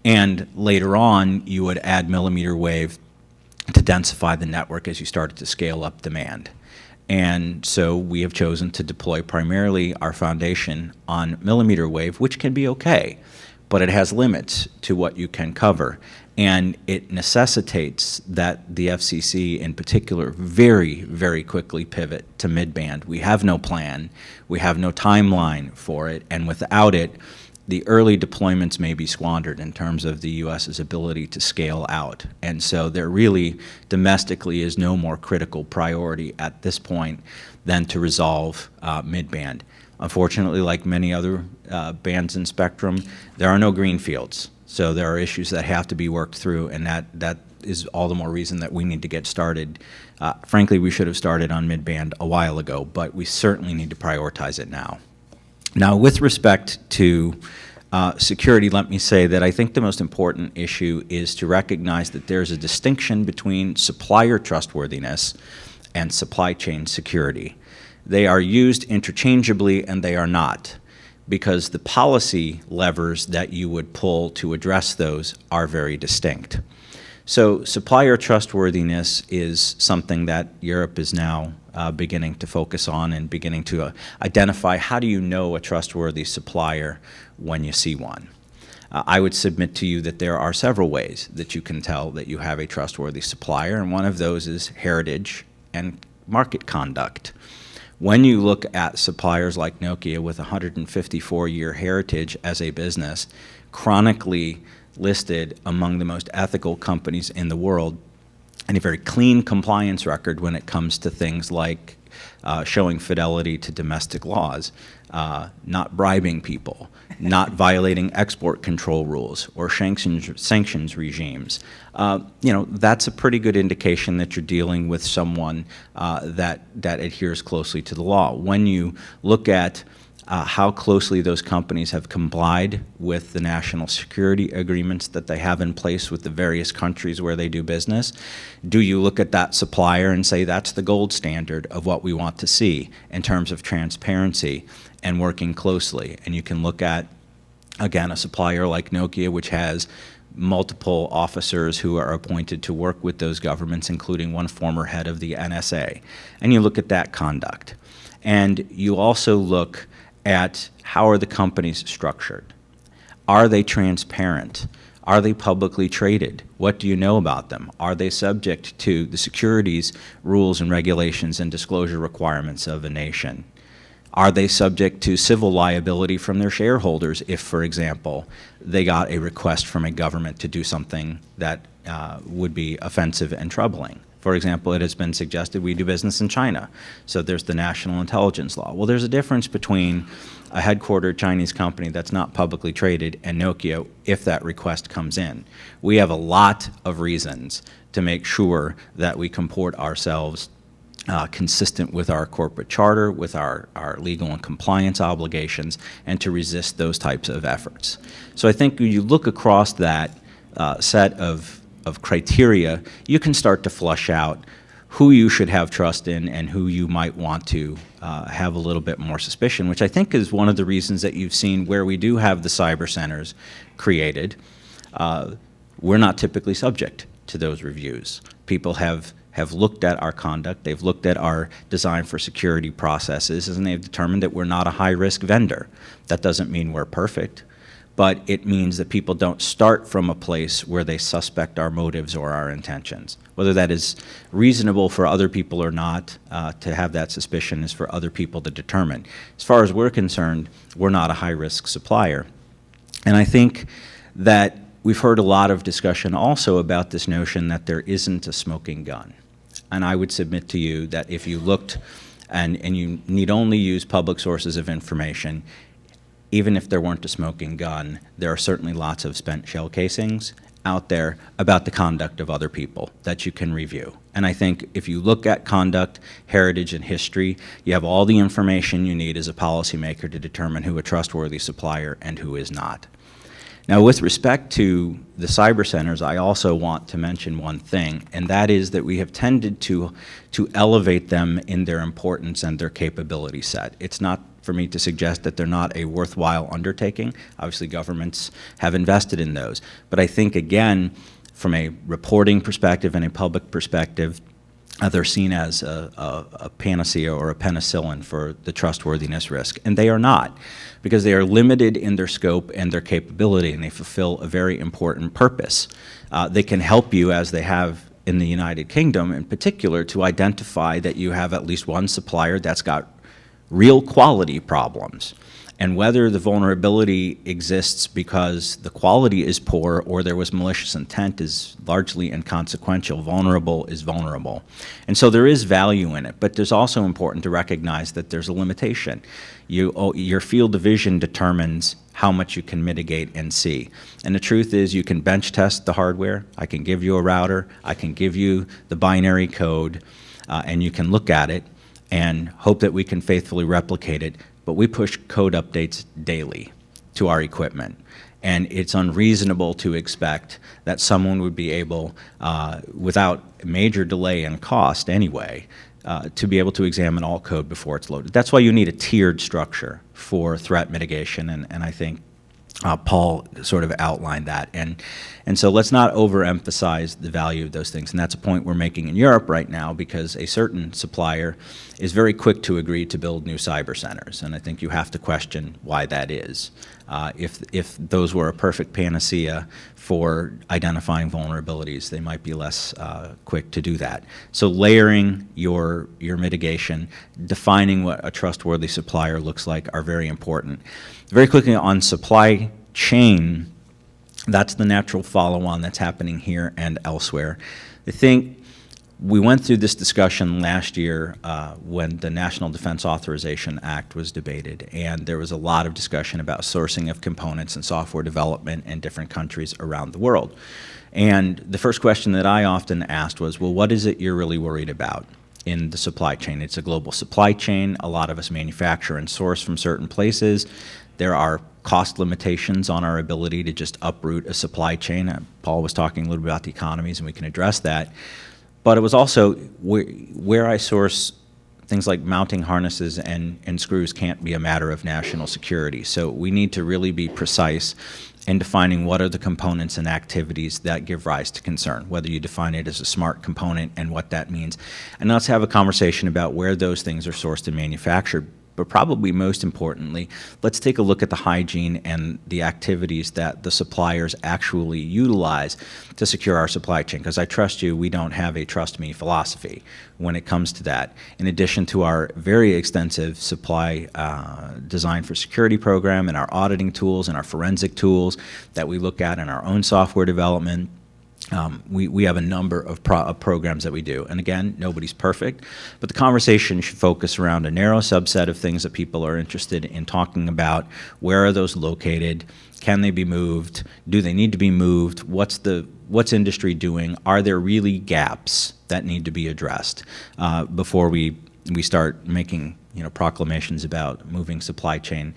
and later on you would add millimeter wave to densify the network as you started to scale up demand. And so we have chosen to deploy primarily our foundation on millimeter wave, which can be okay, but it has limits to what you can cover. And it necessitates that the FCC in particular very, very quickly pivot to mid-band. We have no plan, we have no timeline for it, and without it, the early deployments may be squandered in terms of the U.S.'s ability to scale out. And so there really domestically is no more critical priority at this point than to resolve mid-band. Unfortunately, like many other bands in spectrum, there are no green fields. So there are issues that have to be worked through, and that is all the more reason that we need to get started. Frankly, we should have started on mid-band a while ago, but we certainly need to prioritize it now. Now, with respect to security, let me say that I think the most important issue is to recognize that there's a distinction between supplier trustworthiness and supply chain security. They are used interchangeably, and they are not, because the policy levers that you would pull to address those are very distinct. So supplier trustworthiness is something that Europe is now beginning to focus on and beginning to identify how do you know a trustworthy supplier when you see one. I would submit to you that there are several ways that you can tell that you have a trustworthy supplier, and one of those is heritage and market conduct. When you look at suppliers like Nokia with a 154-year heritage as a business, chronically listed among the most ethical companies in the world, and a very clean compliance record when it comes to things like showing fidelity to domestic laws, not bribing people, not violating export control rules or sanctions regimes. That's a pretty good indication that you're dealing with someone that adheres closely to the law. When you look at how closely those companies have complied with the national security agreements that they have in place with the various countries where they do business, do you look at that supplier and say that's the gold standard of what we want to see in terms of transparency and working closely? And you can look at, again, a supplier like Nokia, which has multiple officers who are appointed to work with those governments, including one former head of the NSA. And you look at that conduct. And you also look at how are the companies structured. Are they transparent? Are they publicly traded? What do you know about them? Are they subject to the securities rules and regulations and disclosure requirements of a nation? Are they subject to civil liability from their shareholders if, for example, they got a request from a government to do something that would be offensive and troubling? For example, it has been suggested we do business in China, so there's the national intelligence law. Well, there's a difference between a headquartered Chinese company that's not publicly traded and Nokia if that request comes in. We have a lot of reasons to make sure that we comport ourselves consistent with our corporate charter, with our legal and compliance obligations, and to resist those types of efforts. So I think when you look across that set of criteria, you can start to flush out who you should have trust in and who you might want to have a little bit more suspicion, which I think is one of the reasons that you've seen where we do have the cyber centers created. We're not typically subject to those reviews. People have looked at our conduct, they've looked at our design for security processes, and they've determined that we're not a high-risk vendor. That doesn't mean we're perfect, but it means that people don't start from a place where they suspect our motives or our intentions. Whether that is reasonable for other people or not, to have that suspicion is for other people to determine. As far as we're concerned, we're not a high-risk supplier. And I think that we've heard a lot of discussion also about this notion that there isn't a smoking gun. And I would submit to you that if you looked, and you need only use public sources of information, even if there weren't a smoking gun, there are certainly lots of spent shell casings out there about the conduct of other people that you can review. And I think if you look at conduct, heritage, and history, you have all the information you need as a policymaker to determine who a trustworthy supplier and who is not. Now, with respect to the cyber centers, I also want to mention one thing, and that is that we have tended to elevate them in their importance and their capability set. It's not for me to suggest that they're not a worthwhile undertaking. Obviously, governments have invested in those. But I think, again, from a reporting perspective and a public perspective, they're seen as a panacea or a penicillin for the trustworthiness risk, and they are not, because they are limited in their scope and their capability, and they fulfill a very important purpose. They can help you, as they have in the United Kingdom in particular, to identify that you have at least one supplier that's got real quality problems. And whether the vulnerability exists because the quality is poor or there was malicious intent is largely inconsequential. Vulnerable is vulnerable. And so there is value in it, but there's also important to recognize that there's a limitation. Your field of vision determines how much you can mitigate and see. And the truth is you can bench test the hardware. I can give you a router. I can give you the binary code, and you can look at it and hope that we can faithfully replicate it. But we push code updates daily. to our equipment. And it's unreasonable to expect that someone would be able, without major delay in cost anyway, to be able to examine all code before it's loaded. That's why you need a tiered structure for threat mitigation, and I think Paul sort of outlined that. And so let's not overemphasize the value of those things. And that's a point we're making in Europe right now, because a certain supplier is very quick to agree to build new cyber centers. And I think you have to question why that is. If those were a perfect panacea for identifying vulnerabilities, they might be less quick to do that. So layering your mitigation, defining what a trustworthy supplier looks like are very important. Very quickly on supply chain, that's the natural follow-on that's happening here and elsewhere. I think we went through this discussion last year when the National Defense Authorization Act was debated, and there was a lot of discussion about sourcing of components and software development in different countries around the world. And the first question that I often asked was, well, what is it you're really worried about in the supply chain? It's a global supply chain. A lot of us manufacture and source from certain places. There are cost limitations on our ability to just uproot a supply chain. Paul was talking a little bit about the economies, and we can address that. But it was also where I source things like mounting harnesses and screws can't be a matter of national security. So we need to really be precise in defining what are the components and activities that give rise to concern, whether you define it as a smart component and what that means. And let's have a conversation about where those things are sourced and manufactured. But probably most importantly, let's take a look at the hygiene and the activities that the suppliers actually utilize to secure our supply chain. Because I trust you, we don't have a trust me philosophy when it comes to that. In addition to our very extensive supply design for security program and our auditing tools and our forensic tools that we look at in our own software development, we have a number of programs that we do. And again, nobody's perfect, but the conversation should focus around a narrow subset of things that people are interested in talking about. Where are those located? Can they be moved? Do they need to be moved? What's industry doing? Are there really gaps that need to be addressed before we start making proclamations about moving supply chain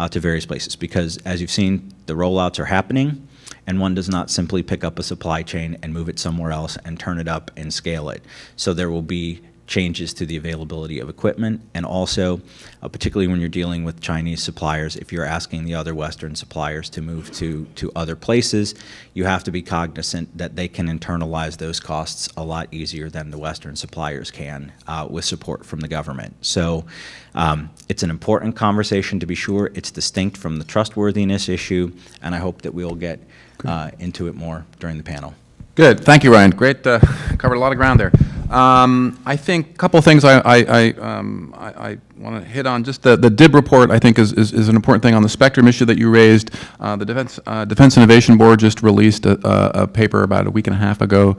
to various places? Because as you've seen, the rollouts are happening, and one does not simply pick up a supply chain and move it somewhere else and turn it up and scale it. So there will be changes to the availability of equipment, and also, particularly when you're dealing with Chinese suppliers, if you're asking the other Western suppliers to move to other places, you have to be cognizant that they can internalize those costs a lot easier than the Western suppliers can with support from the government. So it's an important conversation to be sure. It's distinct from the trustworthiness issue, and I hope that we'll get into it more during the panel. Good. Thank you, Ryan. Great. Covered a lot of ground there. I think a couple of things I want to hit on. Just the DIB report, I think, is an important thing on the spectrum issue that you raised. The Defense Innovation Board just released a paper about a week and a half ago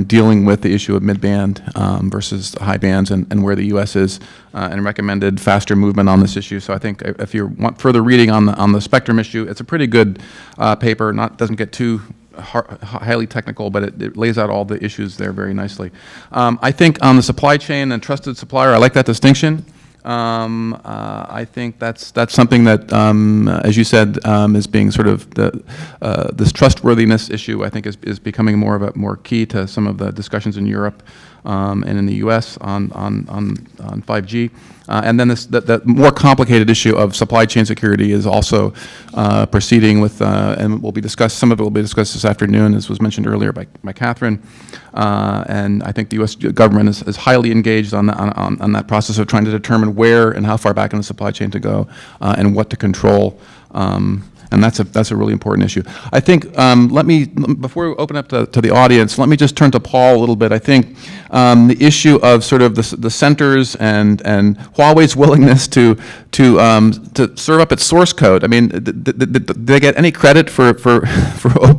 dealing with the issue of mid-band versus high bands and where the U.S. is, and recommended faster movement on this issue. So I think if you want further reading on the spectrum issue, it's a pretty good paper. Doesn't get too highly technical, but it lays out all the issues there very nicely. I think on the supply chain and trusted supplier, I like that distinction. I think that's something that, as you said, is being sort of this trustworthiness issue. I think is becoming more key to some of the discussions in Europe and in the U.S. on 5G. And then the more complicated issue of supply chain security is also proceeding with, and will be discussed. Some of it will be discussed this afternoon, as was mentioned earlier by Kathryn. And I think the U.S. government is highly engaged on that process of trying to determine where and how far back in the supply chain to go and what to control. And that's a really important issue. I think, before we open up to the audience, let me just turn to Paul a little bit. I think the issue of sort of the centers and Huawei's willingness to serve up its source code. I mean, did they get any credit for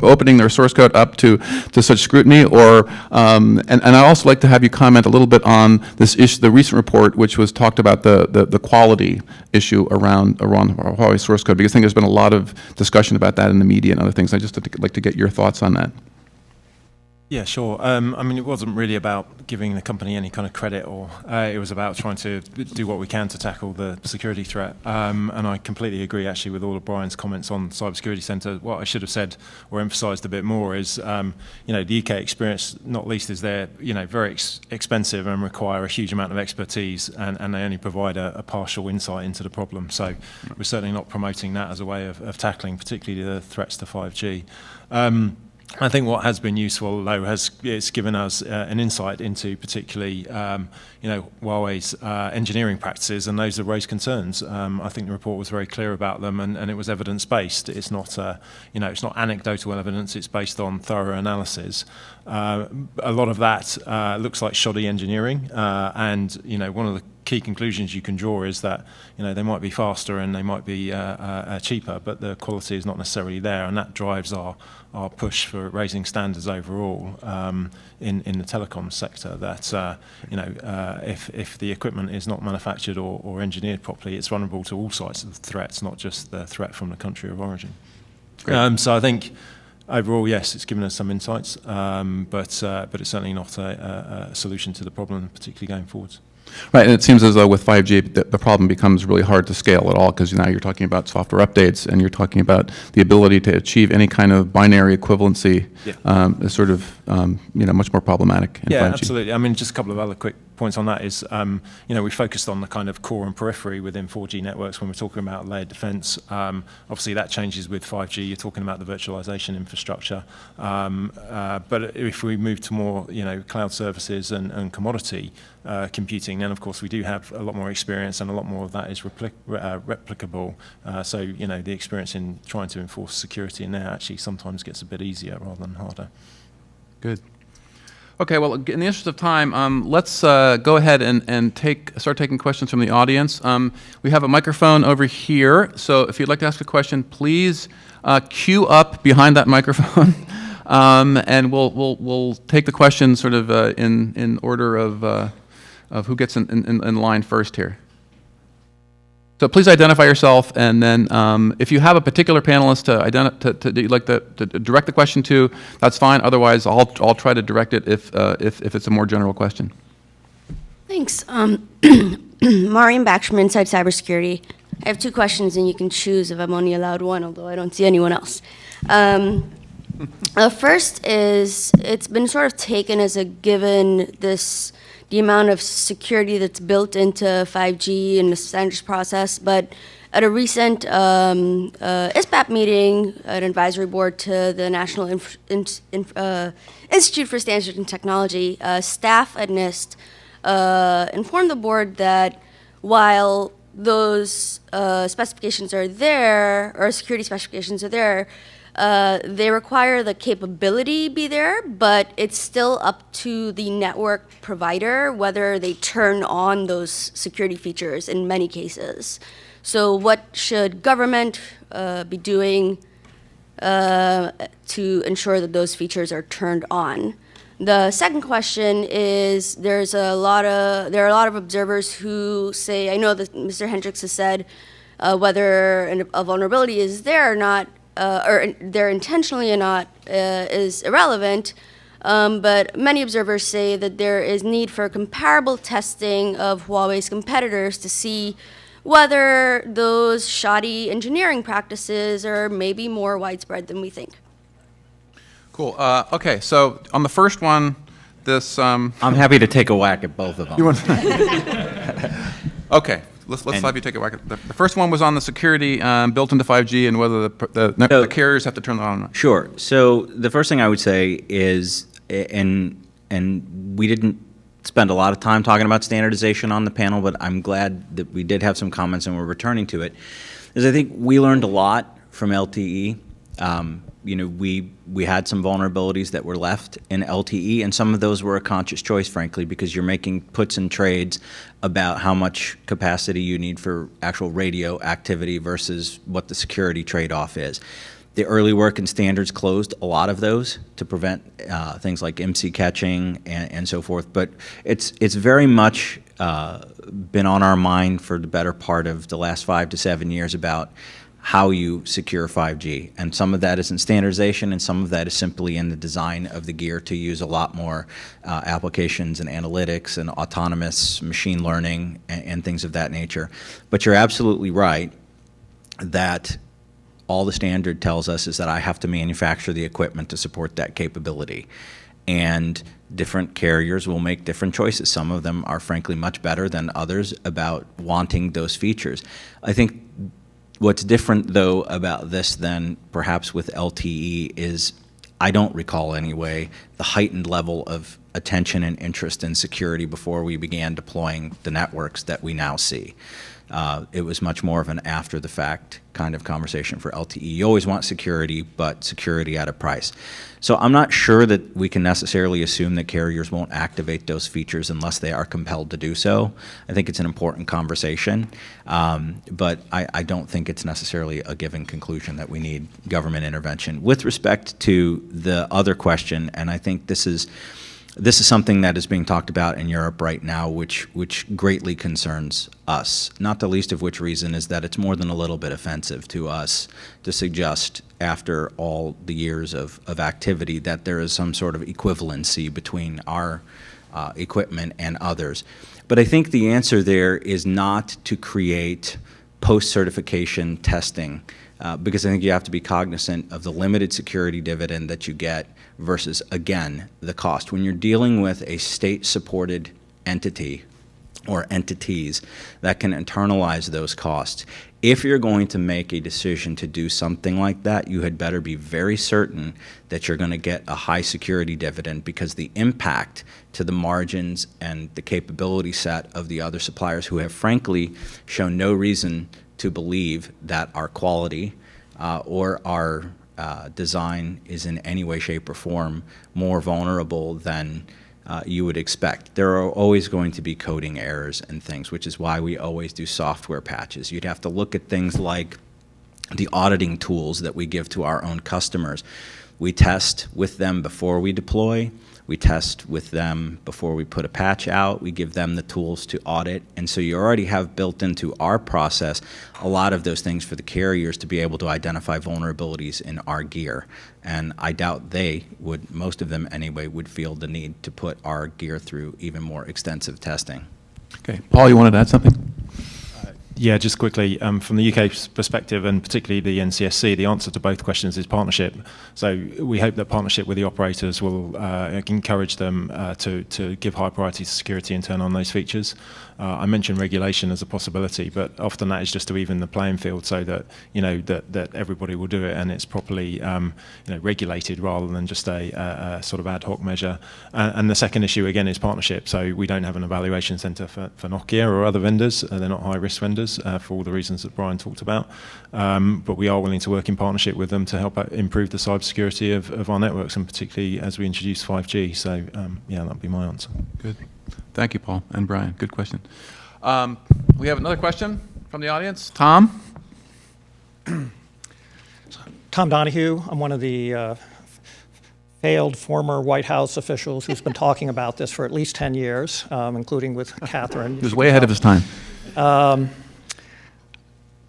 opening their source code up to such scrutiny? Or and I'd also like to have you comment a little bit on this issue, the recent report, which was talked about the quality issue around Huawei's source code, because I think there's been a lot of discussion about that in the media and other things. I just like to get your thoughts on that. Yeah, sure. I mean, it wasn't really about giving the company any kind of credit, or it was about trying to do what we can to tackle the security threat. And I completely agree, actually, with all of Brian's comments on Cybersecurity Centre. What I should have said or emphasised a bit more is, the UK experience, not least, is they're, very expensive and require a huge amount of expertise, and they only provide a partial insight into the problem. So we're certainly not promoting that as a way of tackling, particularly the threats to 5G. I think what has been useful, though, it's given us an insight into particularly, Huawei's engineering practices, and those have raised concerns. I think the report was very clear about them, and it was evidence-based. It's not, it's not anecdotal evidence. It's based on thorough analysis. A lot of that looks like shoddy engineering, and one of the key conclusions you can draw is that they might be faster and they might be cheaper, but the quality is not necessarily there, and that drives our push for raising standards overall in the telecom sector. That if the equipment is not manufactured or engineered properly, it's vulnerable to all sorts of threats, not just the threat from the country of origin. So I think overall, yes, it's given us some insights, but it's certainly not a solution to the problem, particularly going forwards. Right, and it seems as though with 5G, the problem becomes really hard to scale at all, because now you're talking about software updates, and you're talking about the ability to achieve any kind of binary equivalency is sort of, much more problematic in 5G. Yeah, absolutely. I mean, just a couple of other quick points on that is, we focused on the kind of core and periphery within 4G networks when we're talking about layered defense. Obviously, that changes with 5G. You're talking about the virtualization infrastructure. But if we move to more, cloud services and commodity computing, then of course we do have a lot more experience, and a lot more of that is replicable. So the experience in trying to enforce security in there actually sometimes gets a bit easier rather than harder. Good. Okay, well, in the interest of time, let's go ahead and start taking questions from the audience. We have a microphone over here, so if you'd like to ask a question, please queue up behind that microphone, and we'll take the questions sort of in order of who gets in line first here. So please identify yourself, and then if you have a particular panelist that you'd like to direct the question to, that's fine. Otherwise, I'll try to direct it if it's a more general question. Thanks. Marian Backstrom, Inside Cybersecurity. I have two questions, and you can choose if I'm only allowed one, although I don't see anyone else. The first is, it's been sort of taken as a given, the amount of security that's built into 5G and the standards process, but at a recent ISPAP meeting, an advisory board to the National Institute for Standards and Technology, staff at NIST informed the board that while those specifications are there, or security specifications are there, they require the capability be there, but it's still up to the network provider whether they turn on those security features in many cases. So what should government be doing to ensure that those features are turned on? The second question is, there are a lot of observers who say, I know that Mr. Hendricks has said whether a vulnerability is there or not, or there intentionally or not, is irrelevant. But many observers say that there is need for comparable testing of Huawei's competitors to see whether those shoddy engineering practices are maybe more widespread than we think. Cool. Okay, so on the first one, this... I'm happy to take a whack at both of them. You want Okay. Let's have you take a whack at the first one was on the security built into 5G and whether the carriers have to turn it on or not. Sure. So the first thing I would say is, and we didn't spend a lot of time talking about standardization on the panel, but I'm glad that we did have some comments and we're returning to it, is I think we learned a lot from LTE. We had some vulnerabilities that were left in LTE, and some of those were a conscious choice, frankly, because you're making puts and trades about how much capacity you need for actual radio activity versus what the security trade-off is. The early work in standards closed a lot of those to prevent things like MC catching and so forth, but it's very much been on our mind for the better part of the last 5 to 7 years about how you secure 5G. And some of that is in standardization, and some of that is simply in the design of the gear to use a lot more applications and analytics and autonomous machine learning and things of that nature. But you're absolutely right that all the standard tells us is that I have to manufacture the equipment to support that capability. And different carriers will make different choices. Some of them are frankly much better than others about wanting those features. I think what's different, though, about this than perhaps with LTE is, I don't recall anyway, the heightened level of attention and interest in security before we began deploying the networks that we now see. It was much more of an after-the-fact kind of conversation for LTE. You always want security, but security at a price. So I'm not sure that we can necessarily assume that carriers won't activate those features unless they are compelled to do so. I think it's an important conversation, but I don't think it's necessarily a given conclusion that we need government intervention. With respect to the other question, and I think this is something that is being talked about in Europe right now, which greatly concerns us, not the least of which reason is that it's more than a little bit offensive to us to suggest, after all the years of activity, that there is some sort of equivalency between our equipment and others. But I think the answer there is not to create post-certification testing, because I think you have to be cognizant of the limited security dividend that you get versus, again, the cost. When you're dealing with a state-supported entity or entities that can internalize those costs, if you're going to make a decision to do something like that, you had better be very certain that you're going to get a high security dividend, because the impact to the margins and the capability set of the other suppliers who have frankly shown no reason to believe that our quality or our design is in any way, shape, or form more vulnerable than you would expect. There are always going to be coding errors and things, which is why we always do software patches. You'd have to look at things like the auditing tools that we give to our own customers. We test with them before we deploy. We test with them before we put a patch out. We give them the tools to audit. And so you already have built into our process a lot of those things for the carriers to be able to identify vulnerabilities in our gear. And I doubt they would, most of them anyway, would feel the need to put our gear through even more extensive testing. Okay, Paul, you wanted to add something? Yeah, just quickly, from the UK's perspective, and particularly the NCSC, the answer to both questions is partnership. So we hope that partnership with the operators will encourage them to give high priority to security and turn on those features. I mentioned regulation as a possibility, but often that is just to even the playing field so that, that everybody will do it and it's properly, regulated rather than just a sort of ad hoc measure. And the second issue, again, is partnership. So we don't have an evaluation centre for Nokia or other vendors. They're not high-risk vendors. For all the reasons that Brian talked about. But we are willing to work in partnership with them to help improve the cybersecurity of our networks, and particularly as we introduce 5G. So, yeah, that would be my answer. Good. Thank you, Paul and Brian. Good question. We have another question from the audience. Tom? Tom Donahue. I'm one of the failed former White House officials who's been talking about this for at least 10 years, including with Kathryn. He was way ahead of his time.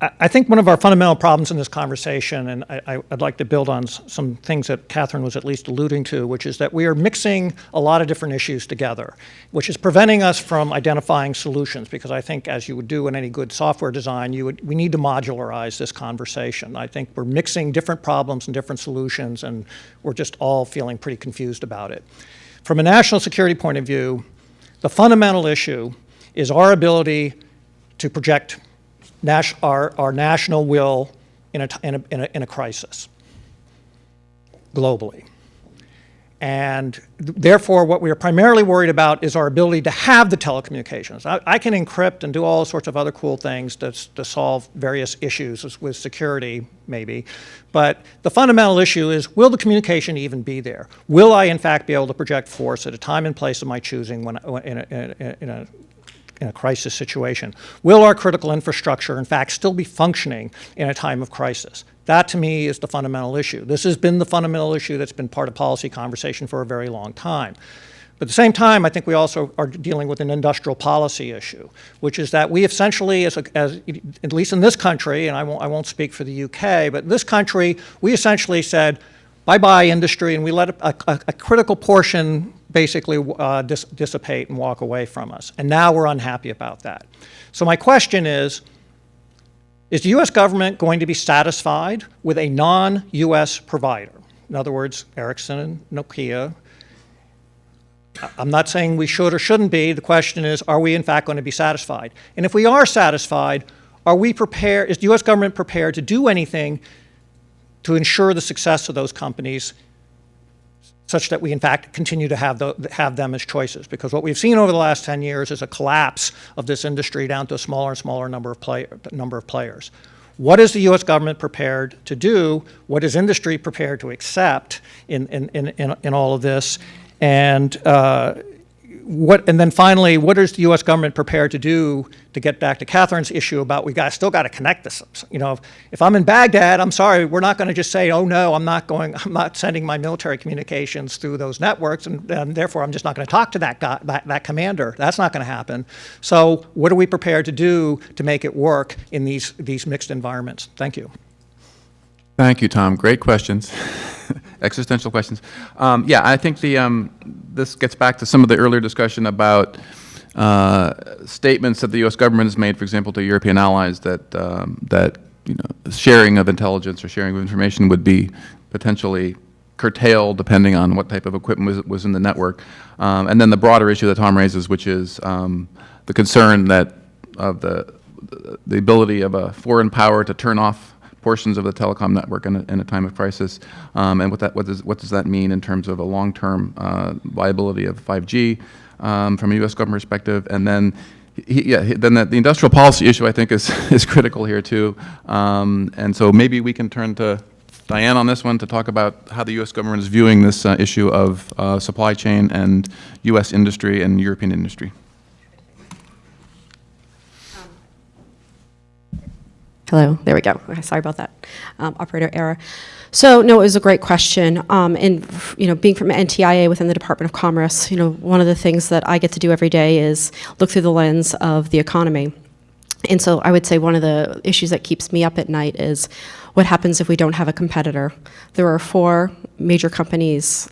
I think one of our fundamental problems in this conversation, and I'd like to build on some things that Kathryn was at least alluding to, which is that we are mixing a lot of different issues together, which is preventing us from identifying solutions, because I think, as you would do in any good software design, we need to modularize this conversation. I think we're mixing different problems and different solutions, and we're just all feeling pretty confused about it. From a national security point of view, the fundamental issue is our ability to project our national will in a crisis globally. And therefore, what we are primarily worried about is our ability to have the telecommunications. I can encrypt and do all sorts of other cool things to solve various issues with security, maybe. But the fundamental issue is, will the communication even be there? Will I, in fact, be able to project force at a time and place of my choosing in a crisis situation? Will our critical infrastructure, in fact, still be functioning in a time of crisis? That, to me, is the fundamental issue. This has been the fundamental issue that's been part of policy conversation for a very long time. But at the same time, I think we also are dealing with an industrial policy issue, which is that we essentially, as at least in this country, and I won't speak for the UK, but in this country, we essentially said, bye-bye industry, and we let a critical portion basically dissipate and walk away from us. And now we're unhappy about that. So my question is the U.S. government going to be satisfied with a non-U.S. provider? In other words, Ericsson and Nokia. I'm not saying we should or shouldn't be. The question is, are we in fact going to be satisfied? And if we are satisfied, are we prepared, is the U.S. government prepared to do anything to ensure the success of those companies such that we in fact continue to have them as choices? Because what we've seen over the last 10 years is a collapse of this industry down to a smaller and smaller number of players. What is the U.S. government prepared to do? What is industry prepared to accept in all of this? And then finally, what is the U.S. government prepared to do to get back to Kathryn's issue about still got to connect this? You know, if I'm in Baghdad, I'm sorry, we're not going to just say, oh no, I'm not sending my military communications through those networks, and therefore I'm just not going to talk to that guy, that commander. That's not going to happen. So what are we prepared to do to make it work in these mixed environments? Thank you. Thank you, Tom. Great questions. Existential questions. Yeah, I think this gets back to some of the earlier discussion about statements that the U.S. government has made, for example, to European allies that sharing of intelligence or sharing of information would be potentially curtailed depending on what type of equipment was in the network. And then the broader issue that Tom raises, which is the concern that of the ability of a foreign power to turn off portions of the telecom network in a time of crisis, and what does that mean in terms of a long-term viability of 5G from a U.S. government perspective, and then the industrial policy issue I think is critical here too, and so maybe we can turn to Diane on this one to talk about how the U.S. government is viewing this issue of supply chain and U.S. industry and European industry. Hello, there we go. Okay, sorry about that, operator error. So no, it was a great question. And being from NTIA within the Department of Commerce, one of the things that I get to do every day is look through the lens of the economy. And so I would say one of the issues that keeps me up at night is what happens if we don't have a competitor. There are 4 major companies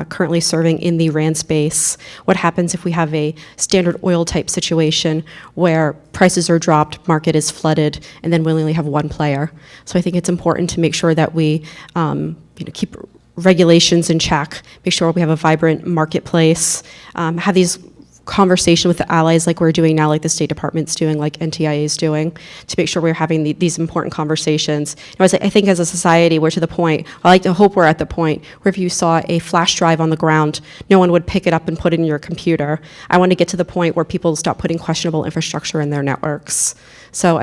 currently serving in the RAN space. What happens if we have a Standard Oil type situation where prices are dropped, market is flooded, and then we only have one player? So I think it's important to make sure that we keep regulations in check, make sure we have a vibrant marketplace, have these conversation with the allies like we're doing now, like the State Department's doing, like NTIA is doing, to make sure we're having these important conversations. I think as a society, we're to the point, I like to hope we're at the point, where if you saw a flash drive on the ground, no one would pick it up and put it in your computer. I want to get to the point where people stop putting questionable infrastructure in their networks. So,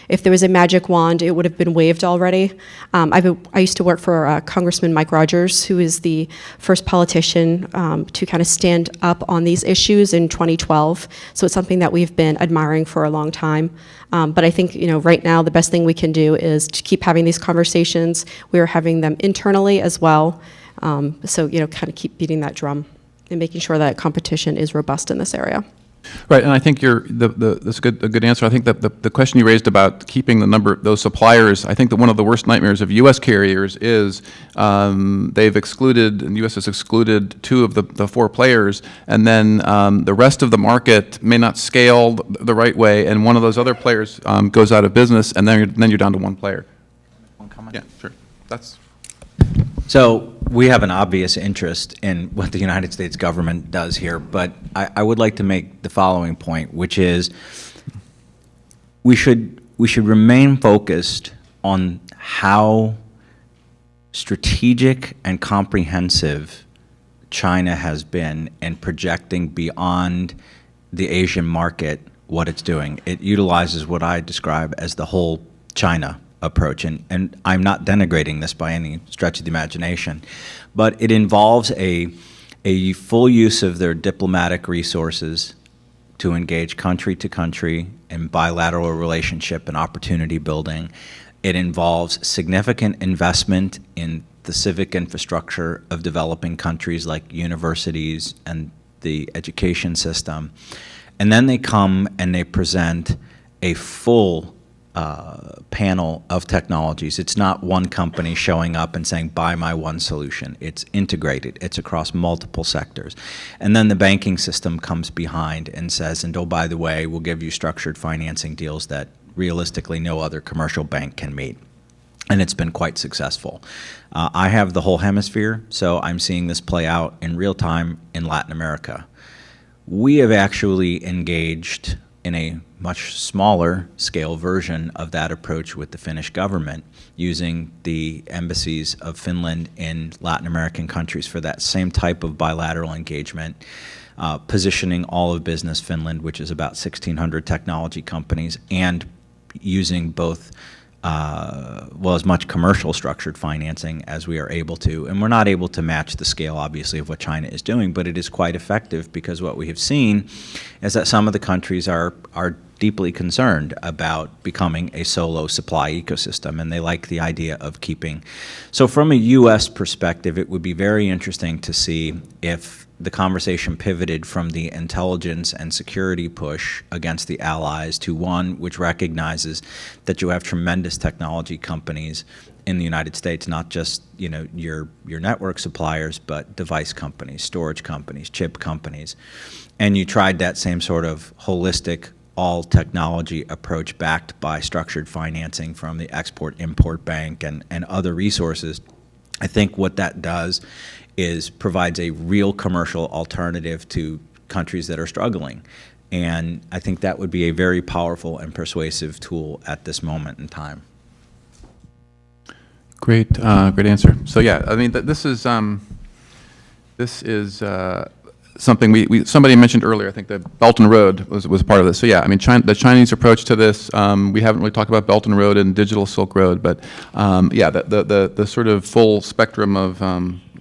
if there was a magic wand, it would have been waved already. I used to work for Congressman Mike Rogers, who is the first politician to kind of stand up on these issues in 2012. So it's something that we've been admiring for a long time. But I think right now the best thing we can do is to keep having these conversations. We are having them internally as well. So kind of keep beating that drum and making sure that competition is robust in this area. Right, and I think that's a good answer. I think that the question you raised about keeping the number of those suppliers, I think that one of the worst nightmares of U.S. carriers is they've excluded, and the U.S. has excluded 2 of the 4 players, and then the rest of the market may not scale the right way, and one of those other players goes out of business, and then you're down to 1 player. One comment? Yeah, sure. So we have an obvious interest in what the United States government does here, but I would like to make the following point, which is we should remain focused on how strategic and comprehensive China has been in projecting beyond the Asian market what it's doing. It utilizes what I describe as the whole China approach, and I'm not denigrating this by any stretch of the imagination, but it involves a full use of their diplomatic resources to engage country to country in bilateral relationship and opportunity building. It involves significant investment in the civic infrastructure of developing countries like universities and the education system. And then they come and they present a full panel of technologies. It's not one company showing up and saying, buy my one solution. It's integrated. It's across multiple sectors. And then the banking system comes behind and says, and oh, by the way, we'll give you structured financing deals that realistically no other commercial bank can meet. And it's been quite successful. I have the whole hemisphere, so I'm seeing this play out in real time in Latin America. We have actually engaged in a much smaller scale version of that approach with the Finnish government, using the embassies of Finland in Latin American countries for that same type of bilateral engagement, positioning all of Business Finland, which is about 1,600 technology companies, and using both as much commercial structured financing as we are able to. And we're not able to match the scale, obviously, of what China is doing, but it is quite effective, because what we have seen is that some of the countries are deeply concerned about becoming a solo supply ecosystem, and they like the idea of keeping. So from a U.S. perspective, it would be very interesting to see if the conversation pivoted from the intelligence and security push against the allies to one which recognizes that you have tremendous technology companies in the United States, not just your network suppliers, but device companies, storage companies, chip companies. And you tried that same sort of holistic all technology approach backed by structured financing from the Export-Import Bank and other resources. I think what that does is provides a real commercial alternative to countries that are struggling. And I think that would be a very powerful and persuasive tool at this moment in time. Great, great answer. So yeah, I mean, this is something somebody mentioned earlier. I think the Belt and Road was part of this. So yeah, I mean, the Chinese approach to this. We haven't really talked about Belt and Road and Digital Silk Road, but yeah, the sort of full spectrum of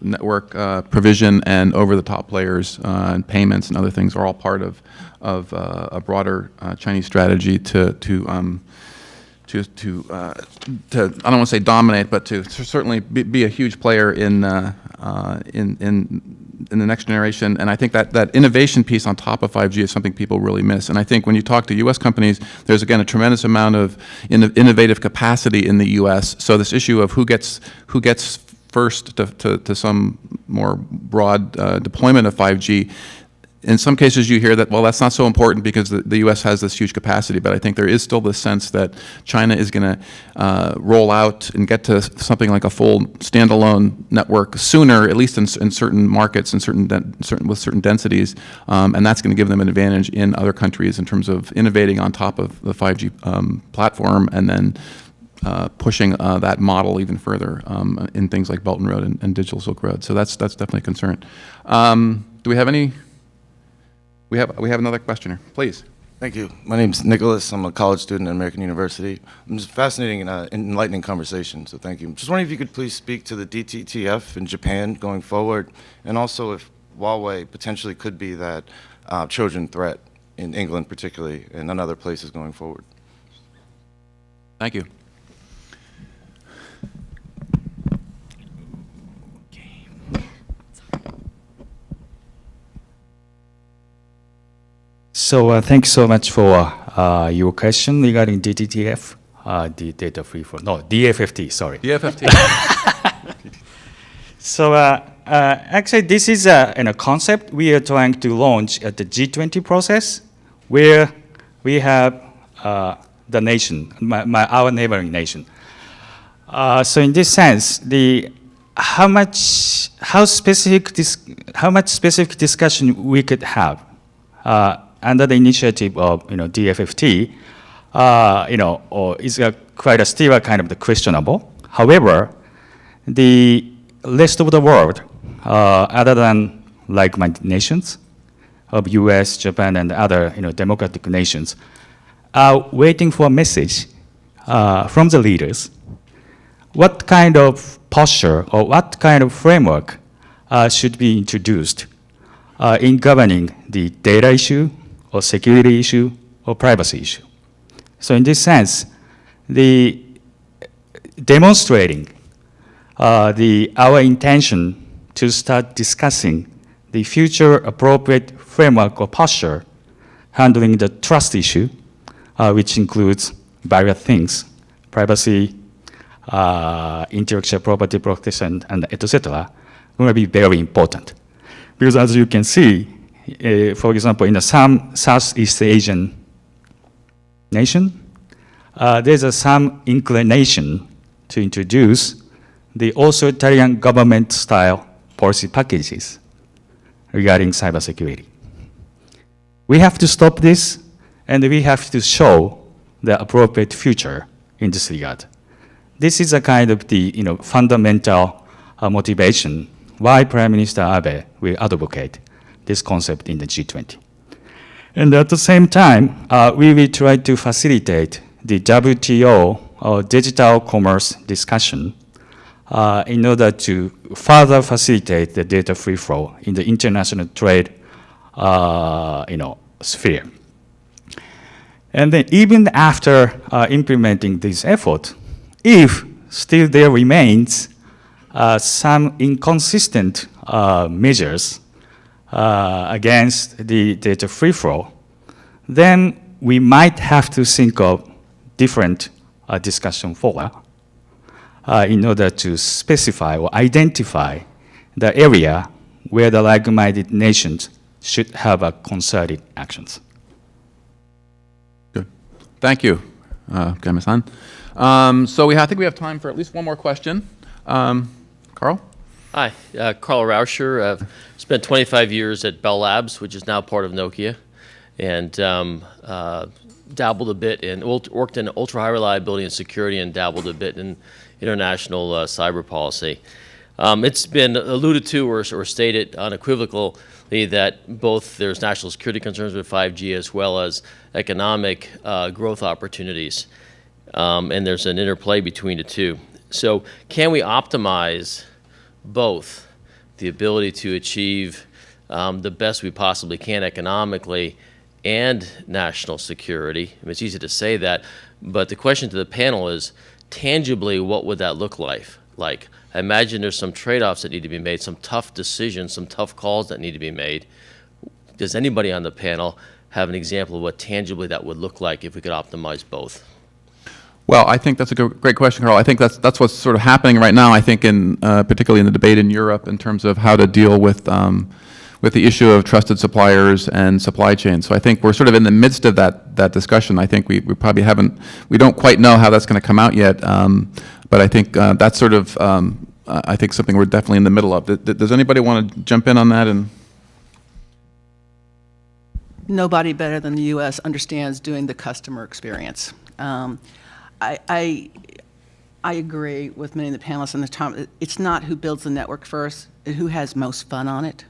network provision and over-the-top players and payments and other things are all part of a broader Chinese strategy to I don't want to say dominate, but to certainly be a huge player in the next generation. And I think that innovation piece on top of 5G is something people really miss. And I think when you talk to U.S. companies, there's again a tremendous amount of innovative capacity in the U.S. So this issue of who gets first to some more broad deployment of 5G. In some cases you hear that, well, that's not so important because the U.S. has this huge capacity, but I think there is still this sense that China is going to roll out and get to something like a full standalone network sooner, at least in certain markets and with certain densities, and that's going to give them an advantage in other countries in terms of innovating on top of the 5G platform and then pushing that model even further in things like Belt and Road and Digital Silk Road. So that's definitely a concern. Do we have any? We have another questioner, please. Thank you. My name's Nicholas. I'm a college student at American University. It's a fascinating and enlightening conversation, so thank you. Just wondering if you could please speak to the DTTF in Japan going forward, and also if Huawei potentially could be that Trojan threat in England particularly, and in other places going forward. Thank you. So thank you so much for your question regarding DTTF, the data free for, no, DFFT, sorry. DFFT. So actually this is a concept we are trying to launch at the G20 process, where we have the nation, our neighboring nation. So in this sense, how much specific discussion we could have under the initiative of DFFT, is quite still kind of questionable. However, the rest of the world, other than like-minded nations of U.S., Japan, and other democratic nations, are waiting for a message from the leaders. What kind of posture or what kind of framework should be introduced in governing the data issue or security issue or privacy issue? So in this sense, the demonstrating our intention to start discussing the future appropriate framework or posture handling the trust issue, which includes various things, privacy, intellectual property protection, and etc., going to be very important. Because as you can see, for example, in some Southeast Asian nation, there's some inclination to introduce the authoritarian government-style policy packages regarding cybersecurity. We have to stop this, and we have to show the appropriate future in this regard. This is a kind of the fundamental motivation why Prime Minister Abe will advocate this concept in the G20. And at the same time, we will try to facilitate the WTO or digital commerce discussion in order to further facilitate the data free flow in the international trade sphere. And then even after implementing this effort, if still there remains some inconsistent measures against the data free flow, then we might have to think of different discussion fora in order to specify or identify the area where the like-minded nations should have a concerted actions. Good. Thank you, Kayama-san. So I think we have time for at least one more question. Carl? Hi, Carl Rauscher. I've spent 25 years at Bell Labs, which is now part of Nokia, and dabbled a bit in, worked in ultra-high reliability and security, and dabbled a bit in international cyber policy. It's been alluded to or stated unequivocally that both there's national security concerns with 5G as well as economic growth opportunities, and there's an interplay between the two. So can we optimize both the ability to achieve the best we possibly can economically and national security? I mean, it's easy to say that, but the question to the panel is, tangibly, what would that look like? I imagine there's some trade-offs that need to be made, some tough decisions, some tough calls that need to be made. Does anybody on the panel have an example of what tangibly that would look like if we could optimize both? Well, I think that's a great question, Carl. I think that's what's sort of happening right now, I think, particularly in the debate in Europe in terms of how to deal with the issue of trusted suppliers and supply chains. So I think we're sort of in the midst of that discussion. I think we probably we don't quite know how that's going to come out yet, but I think that's sort of, I think something we're definitely in the middle of. Does anybody want to jump in on that? Nobody better than the U.S. understands doing the customer experience. I agree with many of the panelists in the time. It's not who builds the network first, it's who has most fun on it,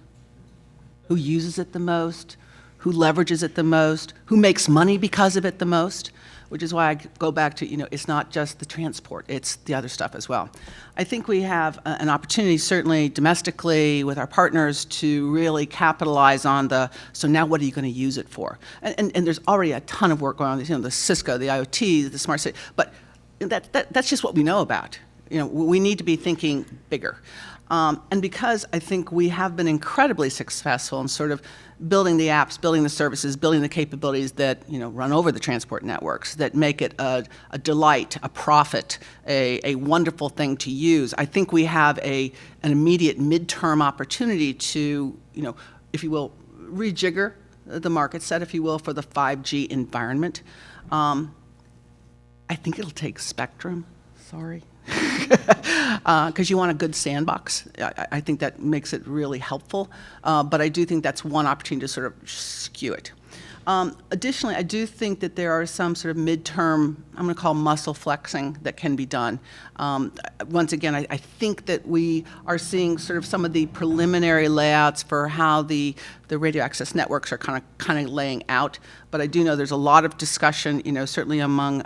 who uses it the most, who leverages it the most, who makes money because of it the most, which is why I go back to, it's not just the transport, it's the other stuff as well. I think we have an opportunity, certainly domestically with our partners, to really capitalize on so now what are you going to use it for? And there's already a ton of work going on, the Cisco, the IoT, the smart city, but that's just what we know about. We need to be thinking bigger. And because I think we have been incredibly successful in sort of building the apps, building the services, building the capabilities that run over the transport networks, that make it a delight, a profit, a wonderful thing to use. I think we have an immediate midterm opportunity to, if you will, rejigger the market set, if you will, for the 5G environment. I think it'll take spectrum. Sorry. Because you want a good sandbox. I think that makes it really helpful. But I do think that's one opportunity to sort of skew it. Additionally, I do think that there are some sort of midterm, I'm going to call muscle flexing, that can be done. Once again, I think that we are seeing sort of some of the preliminary layouts for how the radio access networks are kind of laying out. But I do know there's a lot of discussion, certainly among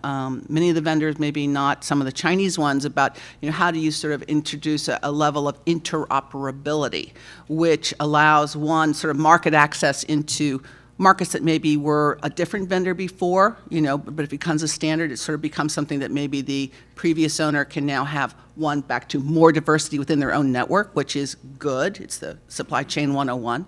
many of the vendors, maybe not some of the Chinese ones, about how do you sort of introduce a level of interoperability, which allows one sort of market access into markets that maybe were a different vendor before, but if it becomes a standard, it sort of becomes something that maybe the previous owner can now have back to more diversity within their own network, which is good. It's the supply chain 101.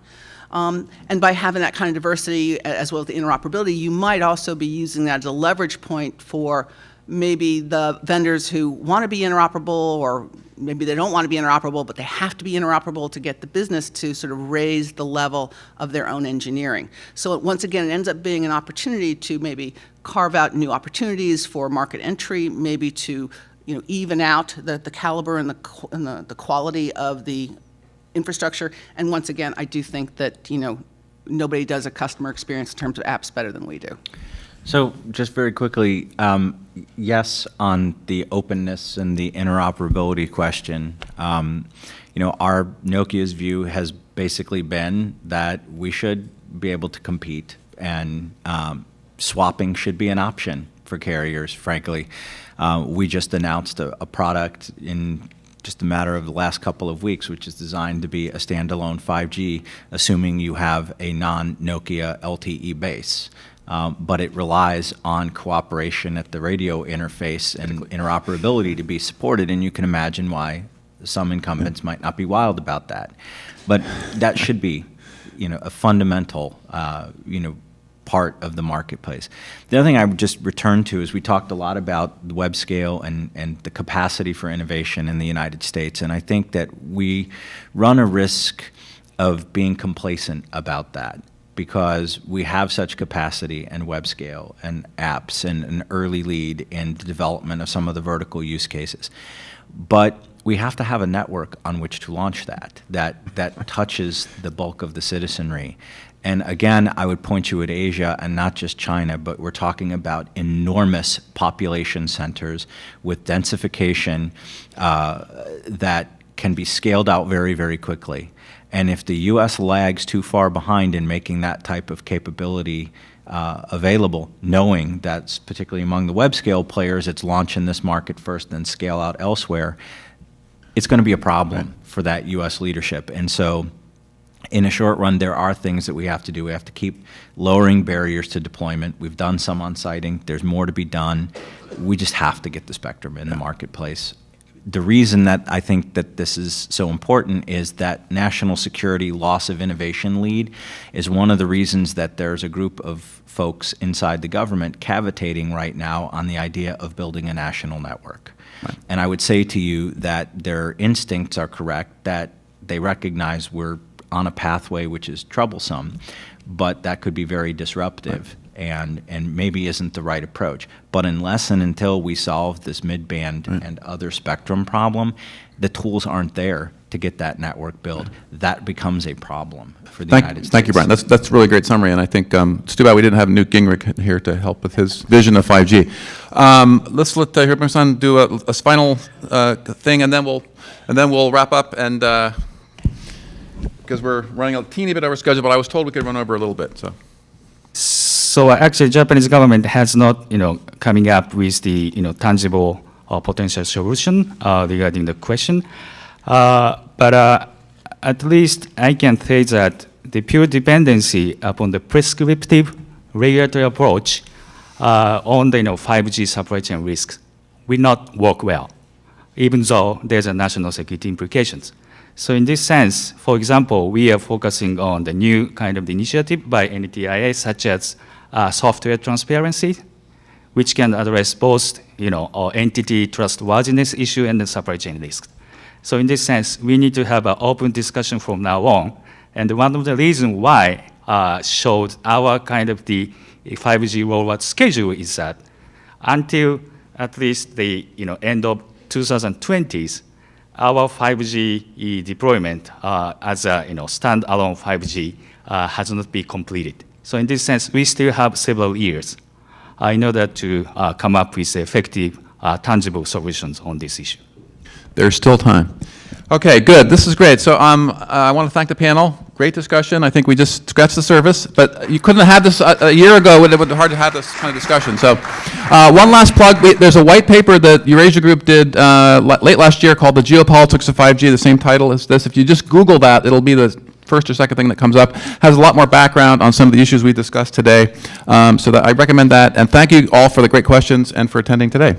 And by having that kind of diversity as well as the interoperability, you might also be using that as a leverage point for maybe the vendors who want to be interoperable, or maybe they don't want to be interoperable, but they have to be interoperable to get the business to sort of raise the level of their own engineering. So once again, it ends up being an opportunity to maybe carve out new opportunities for market entry, maybe to even out the caliber and the quality of the infrastructure. And once again, I do think that nobody does a customer experience in terms of apps better than we do. So just very quickly, yes, on the openness and the interoperability question, our Nokia's view has basically been that we should be able to compete, and swapping should be an option for carriers, frankly. We just announced a product in just a matter of the last couple of weeks, which is designed to be a standalone 5G, assuming you have a non-Nokia LTE base. But it relies on cooperation at the radio interface and interoperability to be supported, and you can imagine why some incumbents might not be wild about that. But that should be, a fundamental, part of the marketplace. The other thing I would just return to is we talked a lot about the web scale and the capacity for innovation in the United States, and I think that we run a risk of being complacent about that, because we have such capacity and web scale and apps and an early lead in the development of some of the vertical use cases. But we have to have a network on which to launch that touches the bulk of the citizenry. And again, I would point you at Asia and not just China, but we're talking about enormous population centers with densification that can be scaled out very, very quickly. And if the U.S. lags too far behind in making that type of capability available, knowing that's particularly among the web scale players, it's launch in this market first, then scale out elsewhere, it's going to be a problem for that U.S. leadership. And so in a short run, there are things that we have to do. We have to keep lowering barriers to deployment. We've done some on siting. There's more to be done. We just have to get the spectrum in the marketplace. The reason that I think that this is so important is that national security loss of innovation lead is one of the reasons that there's a group of folks inside the government cavitating right now on the idea of building a national network. Right. And I would say to you that their instincts are correct, that they recognize we're on a pathway which is troublesome, but that could be very disruptive. Right. And maybe isn't the right approach. But unless and until we solve this mid-band and other spectrum problem, the tools aren't there to get that network built. That becomes a problem for the United States. Thank you, Brian. That's a really great summary, and I think it's too bad we didn't have Newt Gingrich here to help with his vision of 5G. Let's let Hirobumi-san do a final thing, and then we'll wrap up. And because we're running a teeny bit over schedule, but I was told we could run over a little bit. So actually, Japanese government has not, coming up with the, tangible or potential solution regarding the question. But at least I can say that the pure dependency upon the prescriptive regulatory approach on the 5G supply chain risks will not work well, even though there's a national security implications. So in this sense, for example, we are focusing on the new kind of initiative by NTIA, such as software transparency, which can address both, entity trustworthiness issue and the supply chain risks. So in this sense, we need to have an open discussion from now on. And one of the reasons why showed our kind of the 5G rollout schedule is that until at least the end of 2020s, our 5G deployment as a standalone 5G has not been completed. So in this sense, we still have several years in order to come up with effective, tangible solutions on this issue. There's still time. Okay, good. This is great. So I want to thank the panel. Great discussion. I think we just scratched the surface, but you couldn't have had this a year ago. It would have been hard to have this kind of discussion. So one last plug. There's a white paper that Eurasia Group did late last year called The Geopolitics of 5G, the same title as this. If you just Google that, it'll be the first or second thing that comes up, has a lot more background on some of the issues we discussed today. So that I recommend that. And thank you all for the great questions and for attending today.